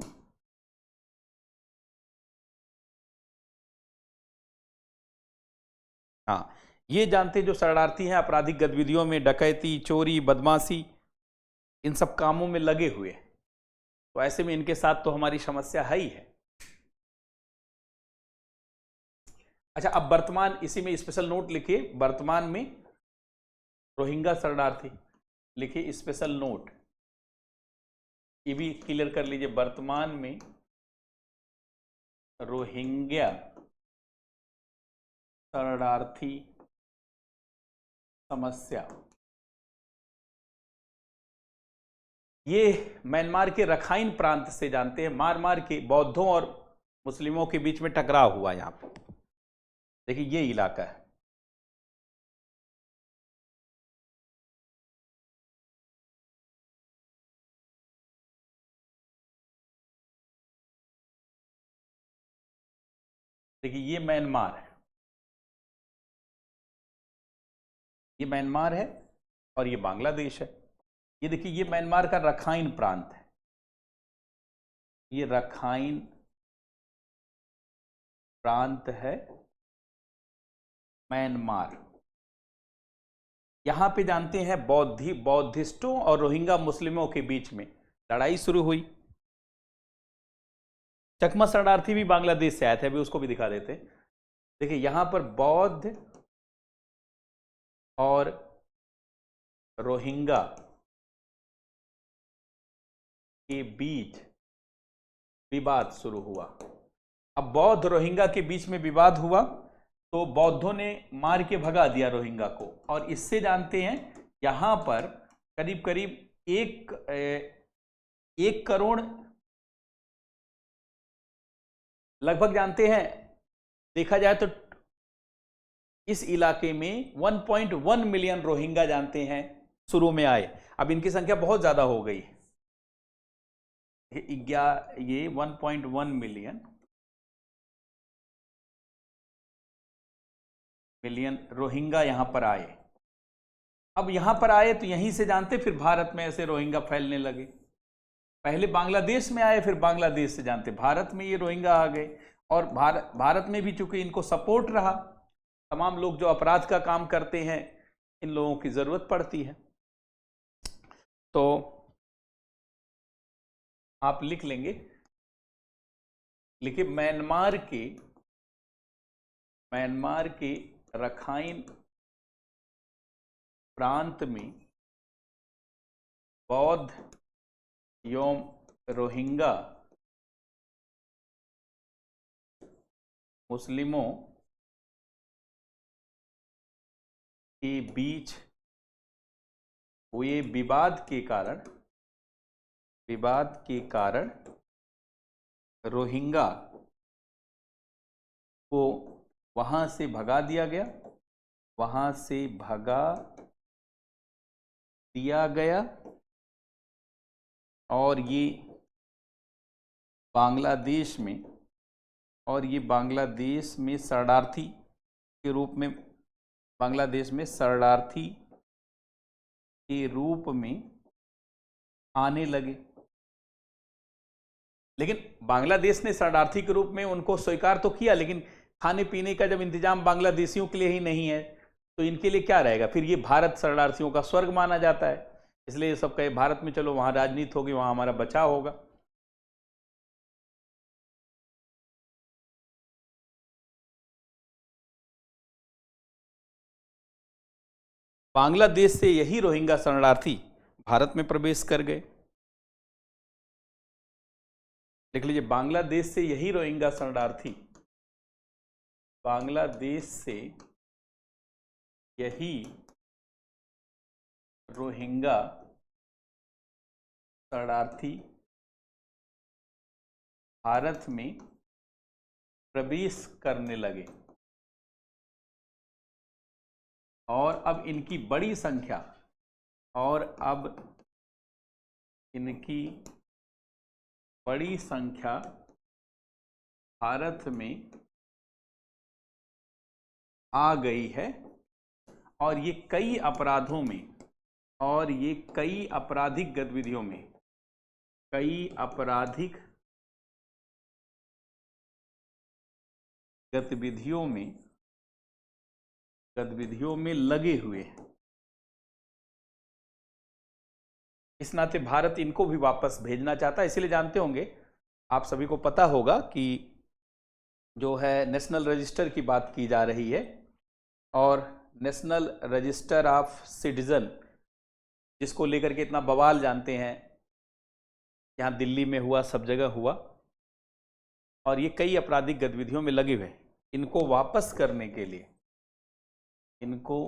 हाँ, ये जानते जो शरणार्थी हैं आपराधिक गतिविधियों में, डकैती, चोरी, बदमाशी, इन सब कामों में लगे हुए। तो ऐसे में इनके साथ तो हमारी समस्या है ही है। अच्छा, अब वर्तमान, इसी में स्पेशल नोट लिखिए, वर्तमान में रोहिंग्या शरणार्थी लिखिए, स्पेशल नोट, ये भी क्लियर कर लीजिए। वर्तमान में रोहिंग्या शरणार्थी समस्या, ये म्यांमार के रखाइन प्रांत से जानते हैं, मार मार के बौद्धों और मुस्लिमों के बीच में टकराव हुआ। यहां पे देखिए ये इलाका है। देखिए ये म्यांमार है, ये म्यांमार है और ये बांग्लादेश है। ये देखिए ये म्यांमार का रखाइन प्रांत है, ये रखाइन प्रांत है म्यांमार। यहां पे जानते हैं बौद्धिस्टों और रोहिंग्या मुस्लिमों के बीच में लड़ाई शुरू हुई। चकमा शरणार्थी भी बांग्लादेश से आए थे, अभी उसको भी दिखा देते। देखिए यहां पर बौद्ध और रोहिंग्या के बीच विवाद शुरू हुआ। अब बौद्ध रोहिंगा के बीच में विवाद हुआ तो बौद्धों ने मार के भगा दिया रोहिंगा को, और इससे जानते हैं यहां पर करीब करीब 1 करोड़ लगभग, जानते हैं देखा जाए तो इस इलाके में 1.1 मिलियन रोहिंगा जानते हैं शुरू में आए। अब इनकी संख्या बहुत ज्यादा हो गई है, ये 1.1 मिलियन रोहिंगा यहां पर आए। अब यहां पर आए तो यहीं से जानते फिर भारत में ऐसे रोहिंगा फैलने लगे। पहले बांग्लादेश में आए, फिर बांग्लादेश से जानते भारत में ये रोहिंगा आ गए, और भारत में भी चूंकि इनको सपोर्ट रहा, तमाम लोग जो अपराध का काम करते हैं इन लोगों की जरूरत पड़ती है। तो आप लिख लेंगे, लिखिए म्यांमार के रखाइन प्रांत में बौद्ध एवं रोहिंगा मुस्लिमों के बीच हुए विवाद के कारण रोहिंगा को वहां से भगा दिया गया, और ये बांग्लादेश में शरणार्थी के रूप में आने लगे। लेकिन बांग्लादेश ने शरणार्थी के रूप में उनको स्वीकार तो किया, लेकिन खाने पीने का जब इंतजाम बांग्लादेशियों के लिए ही नहीं है तो इनके लिए क्या रहेगा। फिर ये भारत शरणार्थियों का स्वर्ग माना जाता है, इसलिए सब कहे भारत में चलो, वहां राजनीति होगी, वहां हमारा बचाव होगा। बांग्लादेश से यही रोहिंगा शरणार्थी भारत में प्रवेश कर गए। देख लीजिए, बांग्लादेश से यही रोहिंगा शरणार्थी भारत में प्रवेश करने लगे, और अब इनकी बड़ी संख्या भारत में आ गई है, और ये कई अपराधों में और ये कई आपराधिक गतिविधियों में लगे हुए हैं। इस नाते भारत इनको भी वापस भेजना चाहता है। इसलिए जानते होंगे, आप सभी को पता होगा कि जो है नेशनल रजिस्टर की बात की जा रही है, और नेशनल रजिस्टर ऑफ सिटीजन जिसको लेकर के इतना बवाल जानते हैं, यहाँ दिल्ली में हुआ, सब जगह हुआ, और ये कई आपराधिक गतिविधियों में लगे हुए। इनको वापस करने के लिए, इनको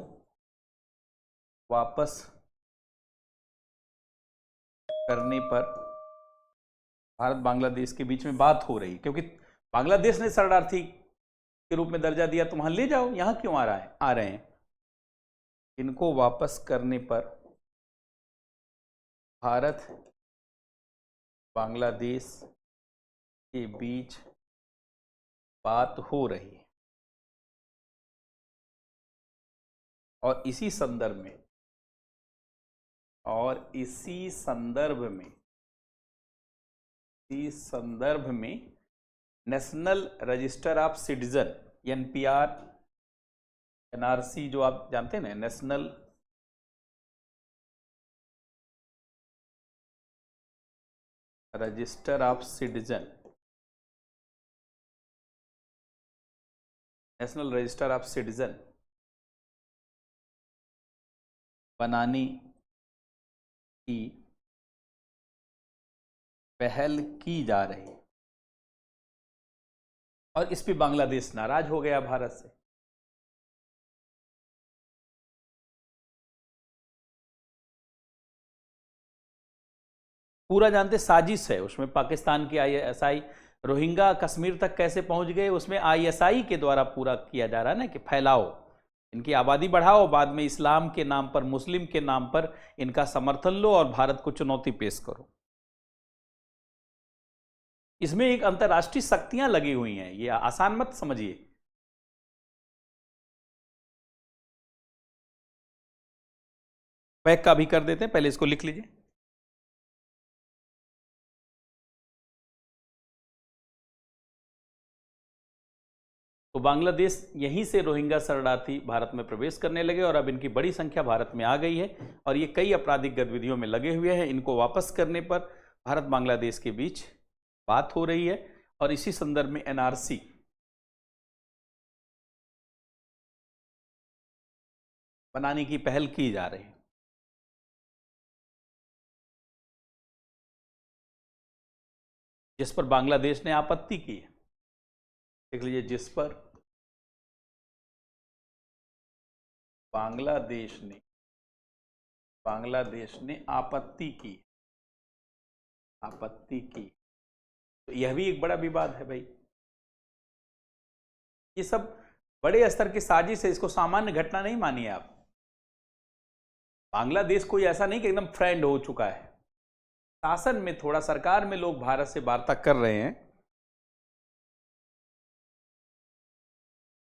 वापस करने पर भारत बांग्लादेश के बीच में बात हो रही, क्योंकि बांग्लादेश ने शरणार्थी के रूप में दर्जा दिया, तो वहां ले जाओ, यहां क्यों आ रहे हैं। इनको वापस करने पर भारत बांग्लादेश के बीच बात हो रही है, और इसी संदर्भ में national register of citizen NPR NRC जो आप जानते हैं ना, नेशनल रजिस्टर ऑफ सिटीजन बनाने की पहल की जा रही है। और इस पे बांग्लादेश नाराज हो गया भारत से। पूरा जानते साजिश है उसमें, पाकिस्तान की आईएसआई रोहिंग्या कश्मीर तक कैसे पहुंच गए, उसमें आईएसआई के द्वारा पूरा किया जा रहा है ना, कि फैलाओ, इनकी आबादी बढ़ाओ, बाद में इस्लाम के नाम पर, मुस्लिम के नाम पर इनका समर्थन लो और भारत को चुनौती पेश करो। इसमें एक अंतर्राष्ट्रीय शक्तियां लगी हुई हैं, ये आसान मत समझिए। पैक का भी कर देते हैं, पहले इसको लिख लीजिए। तो बांग्लादेश यहीं से रोहिंग्या शरणार्थी भारत में प्रवेश करने लगे और अब इनकी बड़ी संख्या भारत में आ गई है और ये कई आपराधिक गतिविधियों में लगे हुए हैं। इनको वापस करने पर भारत बांग्लादेश के बीच बात हो रही है और इसी संदर्भ में एनआरसी बनाने की पहल की जा रही है। जिस पर बांग्लादेश ने आपत्ति की है, देख लीजिए, जिस पर बांग्लादेश ने आपत्ति की, तो यह भी एक बड़ा विवाद है भाई। ये सब बड़े स्तर की साजिश है, इसको सामान्य घटना नहीं मानिए आप। बांग्लादेश कोई ऐसा नहीं कि एकदम फ्रेंड हो चुका है, शासन में थोड़ा, सरकार में लोग भारत से वार्ता कर रहे हैं।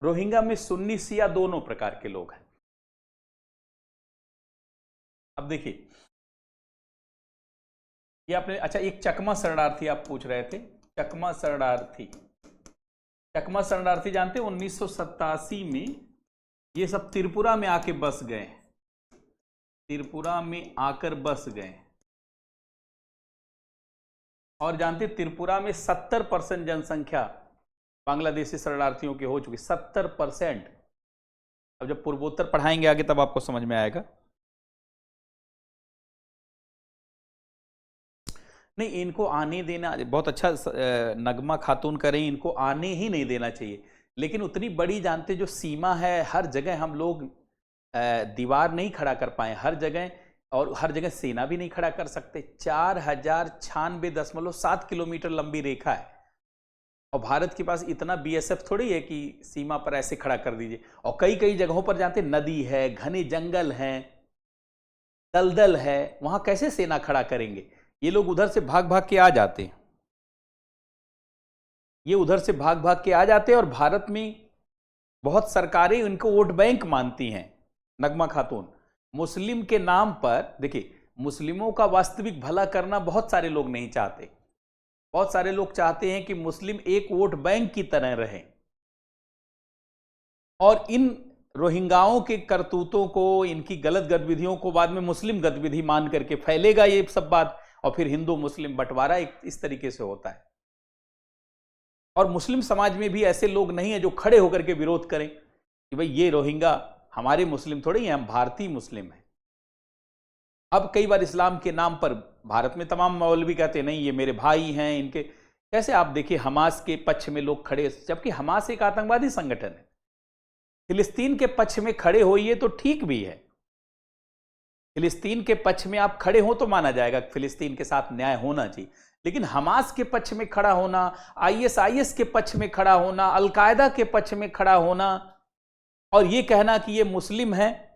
रोहिंग्या में सुन्नी शिया दोनों प्रकार के लोग हैं। अब देखिए, ये आपने, अच्छा, एक चकमा शरणार्थी आप पूछ रहे थे, चकमा शरणार्थी जानते हैं 1987 में ये सब त्रिपुरा में आके बस गए, त्रिपुरा में आकर बस गए। और जानते त्रिपुरा में 70% जनसंख्या बांग्लादेशी शरणार्थियों की हो चुकी, 70%। अब जब पूर्वोत्तर पढ़ाएंगे आगे तब आपको समझ में आएगा। नहीं, इनको आने देना, बहुत अच्छा नगमा खातून करें, इनको आने ही नहीं देना चाहिए, लेकिन उतनी बड़ी जानते जो सीमा है, हर जगह हम लोग दीवार नहीं खड़ा कर पाए हर जगह, और हर जगह सेना भी नहीं खड़ा कर सकते। 4096.7 किलोमीटर लंबी रेखा है और भारत के पास इतना बीएसएफ थोड़ी है कि सीमा पर ऐसे खड़ा कर दीजिए। और कई कई जगहों पर जानते नदी है, घने जंगल हैं, दलदल है, वहां कैसे सेना खड़ा करेंगे। ये लोग उधर से भाग भाग के आ जाते हैं, ये उधर से भाग भाग के आ जाते हैं और भारत में बहुत सरकारें इनको वोट बैंक मानती हैं। नगमा खातून, मुस्लिम के नाम पर, देखिए, मुस्लिमों का वास्तविक भला करना बहुत सारे लोग नहीं चाहते। बहुत सारे लोग चाहते हैं कि मुस्लिम एक वोट बैंक की तरह रहे और इन रोहिंग्याओं के करतूतों को, इनकी गलत गतिविधियों को बाद में मुस्लिम गतिविधि मान करके फैलेगा ये सब बात, और फिर हिंदू मुस्लिम बंटवारा इस तरीके से होता है। और मुस्लिम समाज में भी ऐसे लोग नहीं है जो खड़े होकर के विरोध करें कि भाई ये रोहिंग्या हमारे मुस्लिम थोड़े हैं, हम भारतीय मुस्लिम हैं। अब कई बार इस्लाम के नाम पर भारत में तमाम मौलवी कहते नहीं ये मेरे भाई हैं, इनके, कैसे आप देखिए हमास के पक्ष में लोग खड़े, जबकि हमास एक आतंकवादी संगठन है। फिलिस्तीन के पक्ष में खड़े होइए तो ठीक भी है, फिलिस्तीन के पक्ष में आप खड़े हो तो माना जाएगा, फिलिस्तीन के साथ न्याय होना चाहिए, लेकिन हमास के पक्ष में खड़ा होना, आईएसआईएस के पक्ष में खड़ा होना, अलकायदा के पक्ष में खड़ा होना और ये कहना कि ये मुस्लिम है,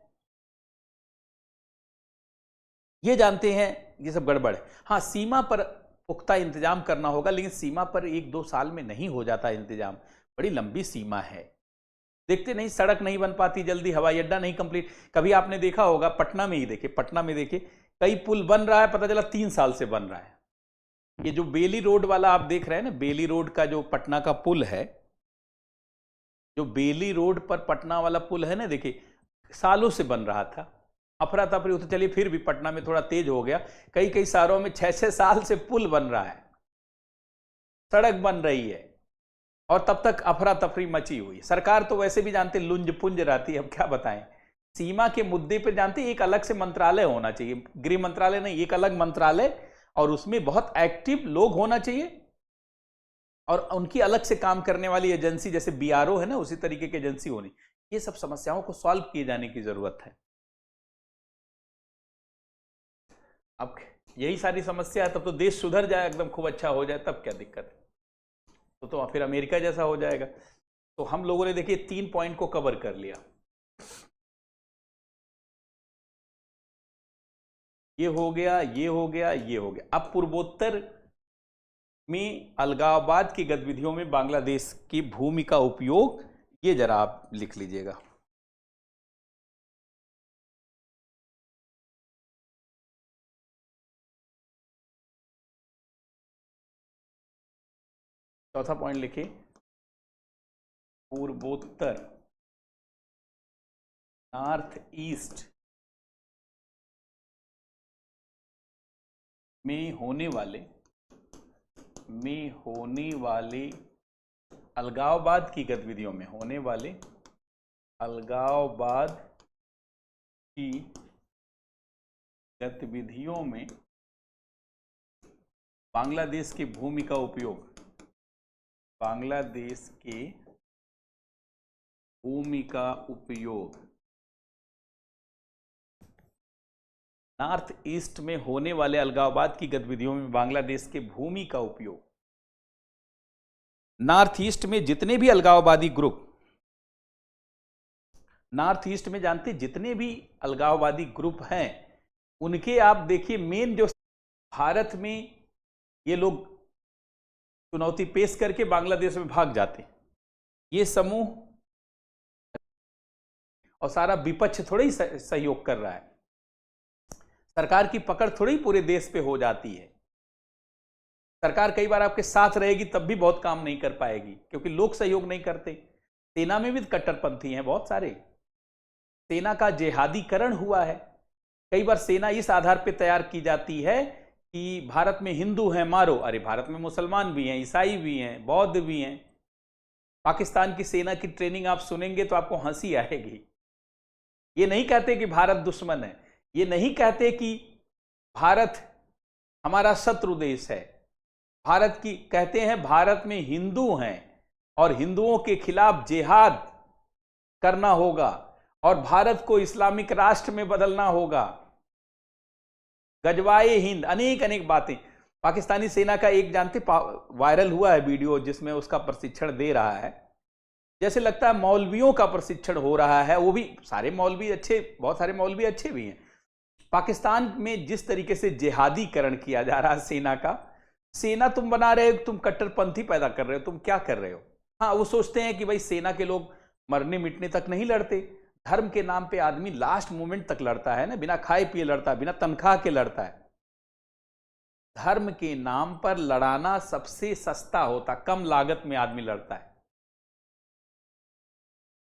ये जानते हैं ये सब गड़बड़ है। हाँ, सीमा पर पुख्ता इंतजाम करना होगा, लेकिन सीमा पर 1-2 साल में नहीं हो जाता इंतजाम, बड़ी लंबी सीमा है। देखते नहीं, सड़क नहीं बन पाती जल्दी, हवाई अड्डा नहीं कंप्लीट। कभी आपने देखा होगा, पटना में ही देखिए, पटना में देखिए कई पुल बन रहा है, पता चला 3 साल से बन रहा है। ये जो बेली रोड वाला आप देख रहे हैं ना, बेली रोड का जो पटना का पुल है, जो बेली रोड पर पटना वाला पुल है ना, देखिए सालों से बन रहा था, अफरा तफरी तो चलिए फिर भी पटना में थोड़ा तेज हो गया, कई कई शहरों में 6-6 साल से पुल बन रहा है, सड़क बन रही है और तब तक अफरा तफरी मची हुई। सरकार तो वैसे भी जानते लुंज पुंज रहती है, अब क्या बताएं। सीमा के मुद्दे पर जानते एक अलग से मंत्रालय होना चाहिए, गृह मंत्रालय नहीं, एक अलग मंत्रालय, और उसमें बहुत एक्टिव लोग होना चाहिए और उनकी अलग से काम करने वाली एजेंसी, जैसे बीआरओ है ना, उसी तरीके की एजेंसी होनी। ये सब समस्याओं को सॉल्व किए जाने की जरूरत है। अब यही सारी समस्या है, तब तो देश सुधर जाए, एकदम खूब अच्छा हो जाए, तब क्या दिक्कत है? तो फिर अमेरिका जैसा हो जाएगा। तो हम लोगों ने देखिए 3 पॉइंट को कवर कर लिया। ये हो गया, ये हो गया, ये हो गया। अब पूर्वोत्तर में अलगाववाद की गतिविधियों में बांग्लादेश की भूमिका उपयोग, ये जरा आप लिख लीजिएगा। चौथा पॉइंट लिखिए, पूर्वोत्तर नॉर्थ ईस्ट में होने वाले अलगाववाद की गतिविधियों में होने वाले अलगाववाद की गतिविधियों में बांग्लादेश की भूमिका उपयोग, बांग्लादेश के भूमिका उपयोग, नॉर्थ ईस्ट में होने वाले अलगाववाद की गतिविधियों में बांग्लादेश के भूमि का उपयोग। नॉर्थ ईस्ट में जितने भी अलगाववादी ग्रुप, नॉर्थ ईस्ट में जानते जितने भी अलगाववादी ग्रुप हैं, उनके आप देखिए मेन जो भारत में ये लोग चुनौती पेश करके बांग्लादेश में भाग जाते, ये समूह, और सारा विपक्ष थोड़ा ही सहयोग कर रहा है, सरकार की पकड़ थोड़ी पूरे देश पे हो जाती है। सरकार कई बार आपके साथ रहेगी तब भी बहुत काम नहीं कर पाएगी, क्योंकि लोग सहयोग नहीं करते। सेना में भी कट्टरपंथी हैं बहुत सारे, सेना का जिहादीकरण हुआ है। कई बार सेना इस आधार पर तैयार की जाती है कि भारत में हिंदू हैं मारो, अरे भारत में मुसलमान भी हैं, ईसाई भी हैं, बौद्ध भी हैं। पाकिस्तान की सेना की ट्रेनिंग आप सुनेंगे तो आपको हंसी आएगी। ये नहीं कहते कि भारत दुश्मन है, ये नहीं कहते कि भारत हमारा शत्रु देश है, भारत की कहते हैं भारत में हिंदू हैं और हिंदुओं के खिलाफ जिहाद करना होगा और भारत को इस्लामिक राष्ट्र में बदलना होगा, गजवाए हिंद, अनेक अनेक बातें। पाकिस्तानी सेना का एक जानते वायरल हुआ है वीडियो, जिसमें उसका प्रशिक्षण दे रहा है, जैसे लगता है मौलवियों का प्रशिक्षण हो रहा है। वो भी सारे मौलवी अच्छे, बहुत सारे मौलवी अच्छे भी हैं। पाकिस्तान में जिस तरीके से जिहादीकरण किया जा रहा है सेना का, सेना तुम बना रहे हो, तुम कट्टरपंथी पैदा कर रहे हो, तुम क्या कर रहे हो? हाँ, वो सोचते हैं कि भाई सेना के लोग मरने मिटने तक नहीं लड़ते, धर्म के नाम पे आदमी लास्ट मोमेंट तक लड़ता है ना, बिना खाए पिए लड़ता है, बिना तनख्वाह के लड़ता है। धर्म के नाम पर लड़ाना सबसे सस्ता होता, कम लागत में आदमी लड़ता है।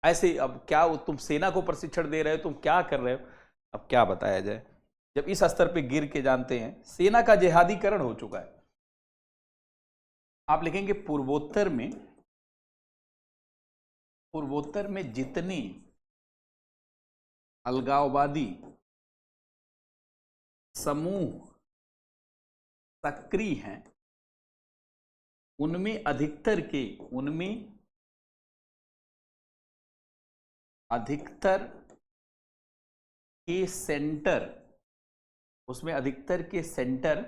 ऐसे अब क्या तुम सेना को प्रशिक्षण दे रहे हो, तुम क्या कर रहे हो? अब क्या बताया जाए, जब इस स्तर पे गिर के जानते हैं सेना का जिहादीकरण हो चुका है। आप लिखेंगे पूर्वोत्तर में जितने अलगाववादी समूह सक्रिय हैं, उनमें अधिकतर के सेंटर, उसमें अधिकतर के सेंटर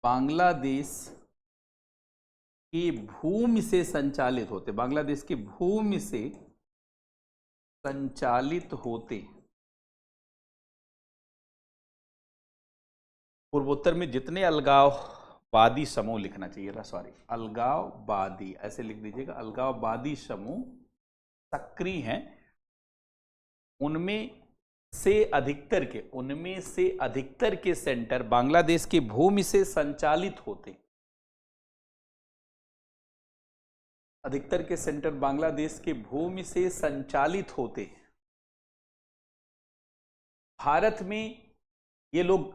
बांग्लादेश की भूमि से संचालित होते, बांग्लादेश की भूमि से संचालित होते। पूर्वोत्तर में जितने अलगाववादी समूह लिखना चाहिए था, सॉरी, अलगाववादी ऐसे लिख दीजिएगा, अलगाववादी समूह सक्रिय हैं, उनमें से अधिकतर के सेंटर बांग्लादेश की भूमि से संचालित होते। अधिकतर के सेंटर बांग्लादेश की भूमि से संचालित होते। भारत में ये लोग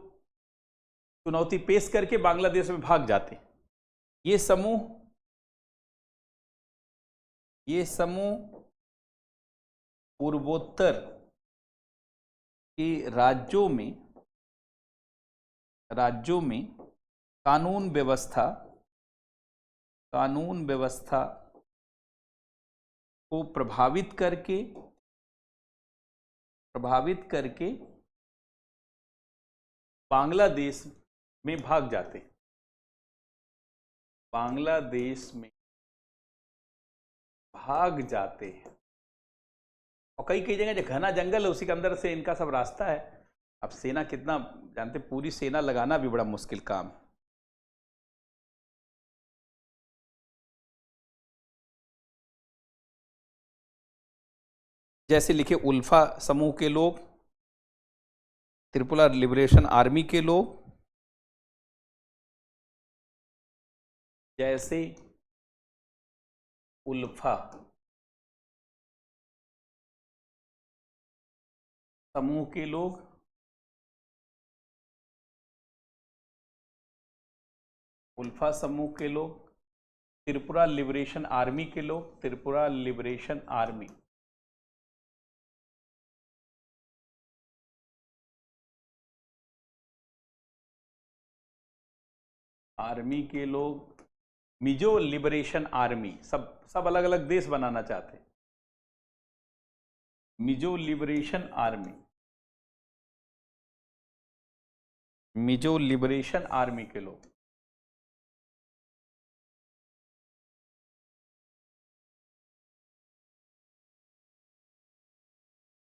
चुनौती पेश करके बांग्लादेश में भाग जाते। ये समूह पूर्वोत्तर के राज्यों में कानून व्यवस्था कानून व्यवस्था को प्रभावित करके बांग्लादेश में भाग जाते हैं। बांग्लादेश में भाग जाते हैं। और कई कई जगह जो घना जंगल है उसी के अंदर से इनका सब रास्ता है। अब सेना कितना जानते, पूरी सेना लगाना भी बड़ा मुश्किल काम है। जैसे लिखे उल्फा समूह के लोग, त्रिपुरा लिबरेशन आर्मी के लोग, जैसे उल्फा समूह के लोग, उल्फा समूह के लोग, त्रिपुरा लिबरेशन आर्मी के लोग, त्रिपुरा लिबरेशन आर्मी, आर्मी के लोग, मिजो लिबरेशन आर्मी, सब अलग अलग देश बनाना चाहते हैं। Mizo liberation army, Mizo liberation army के लोग,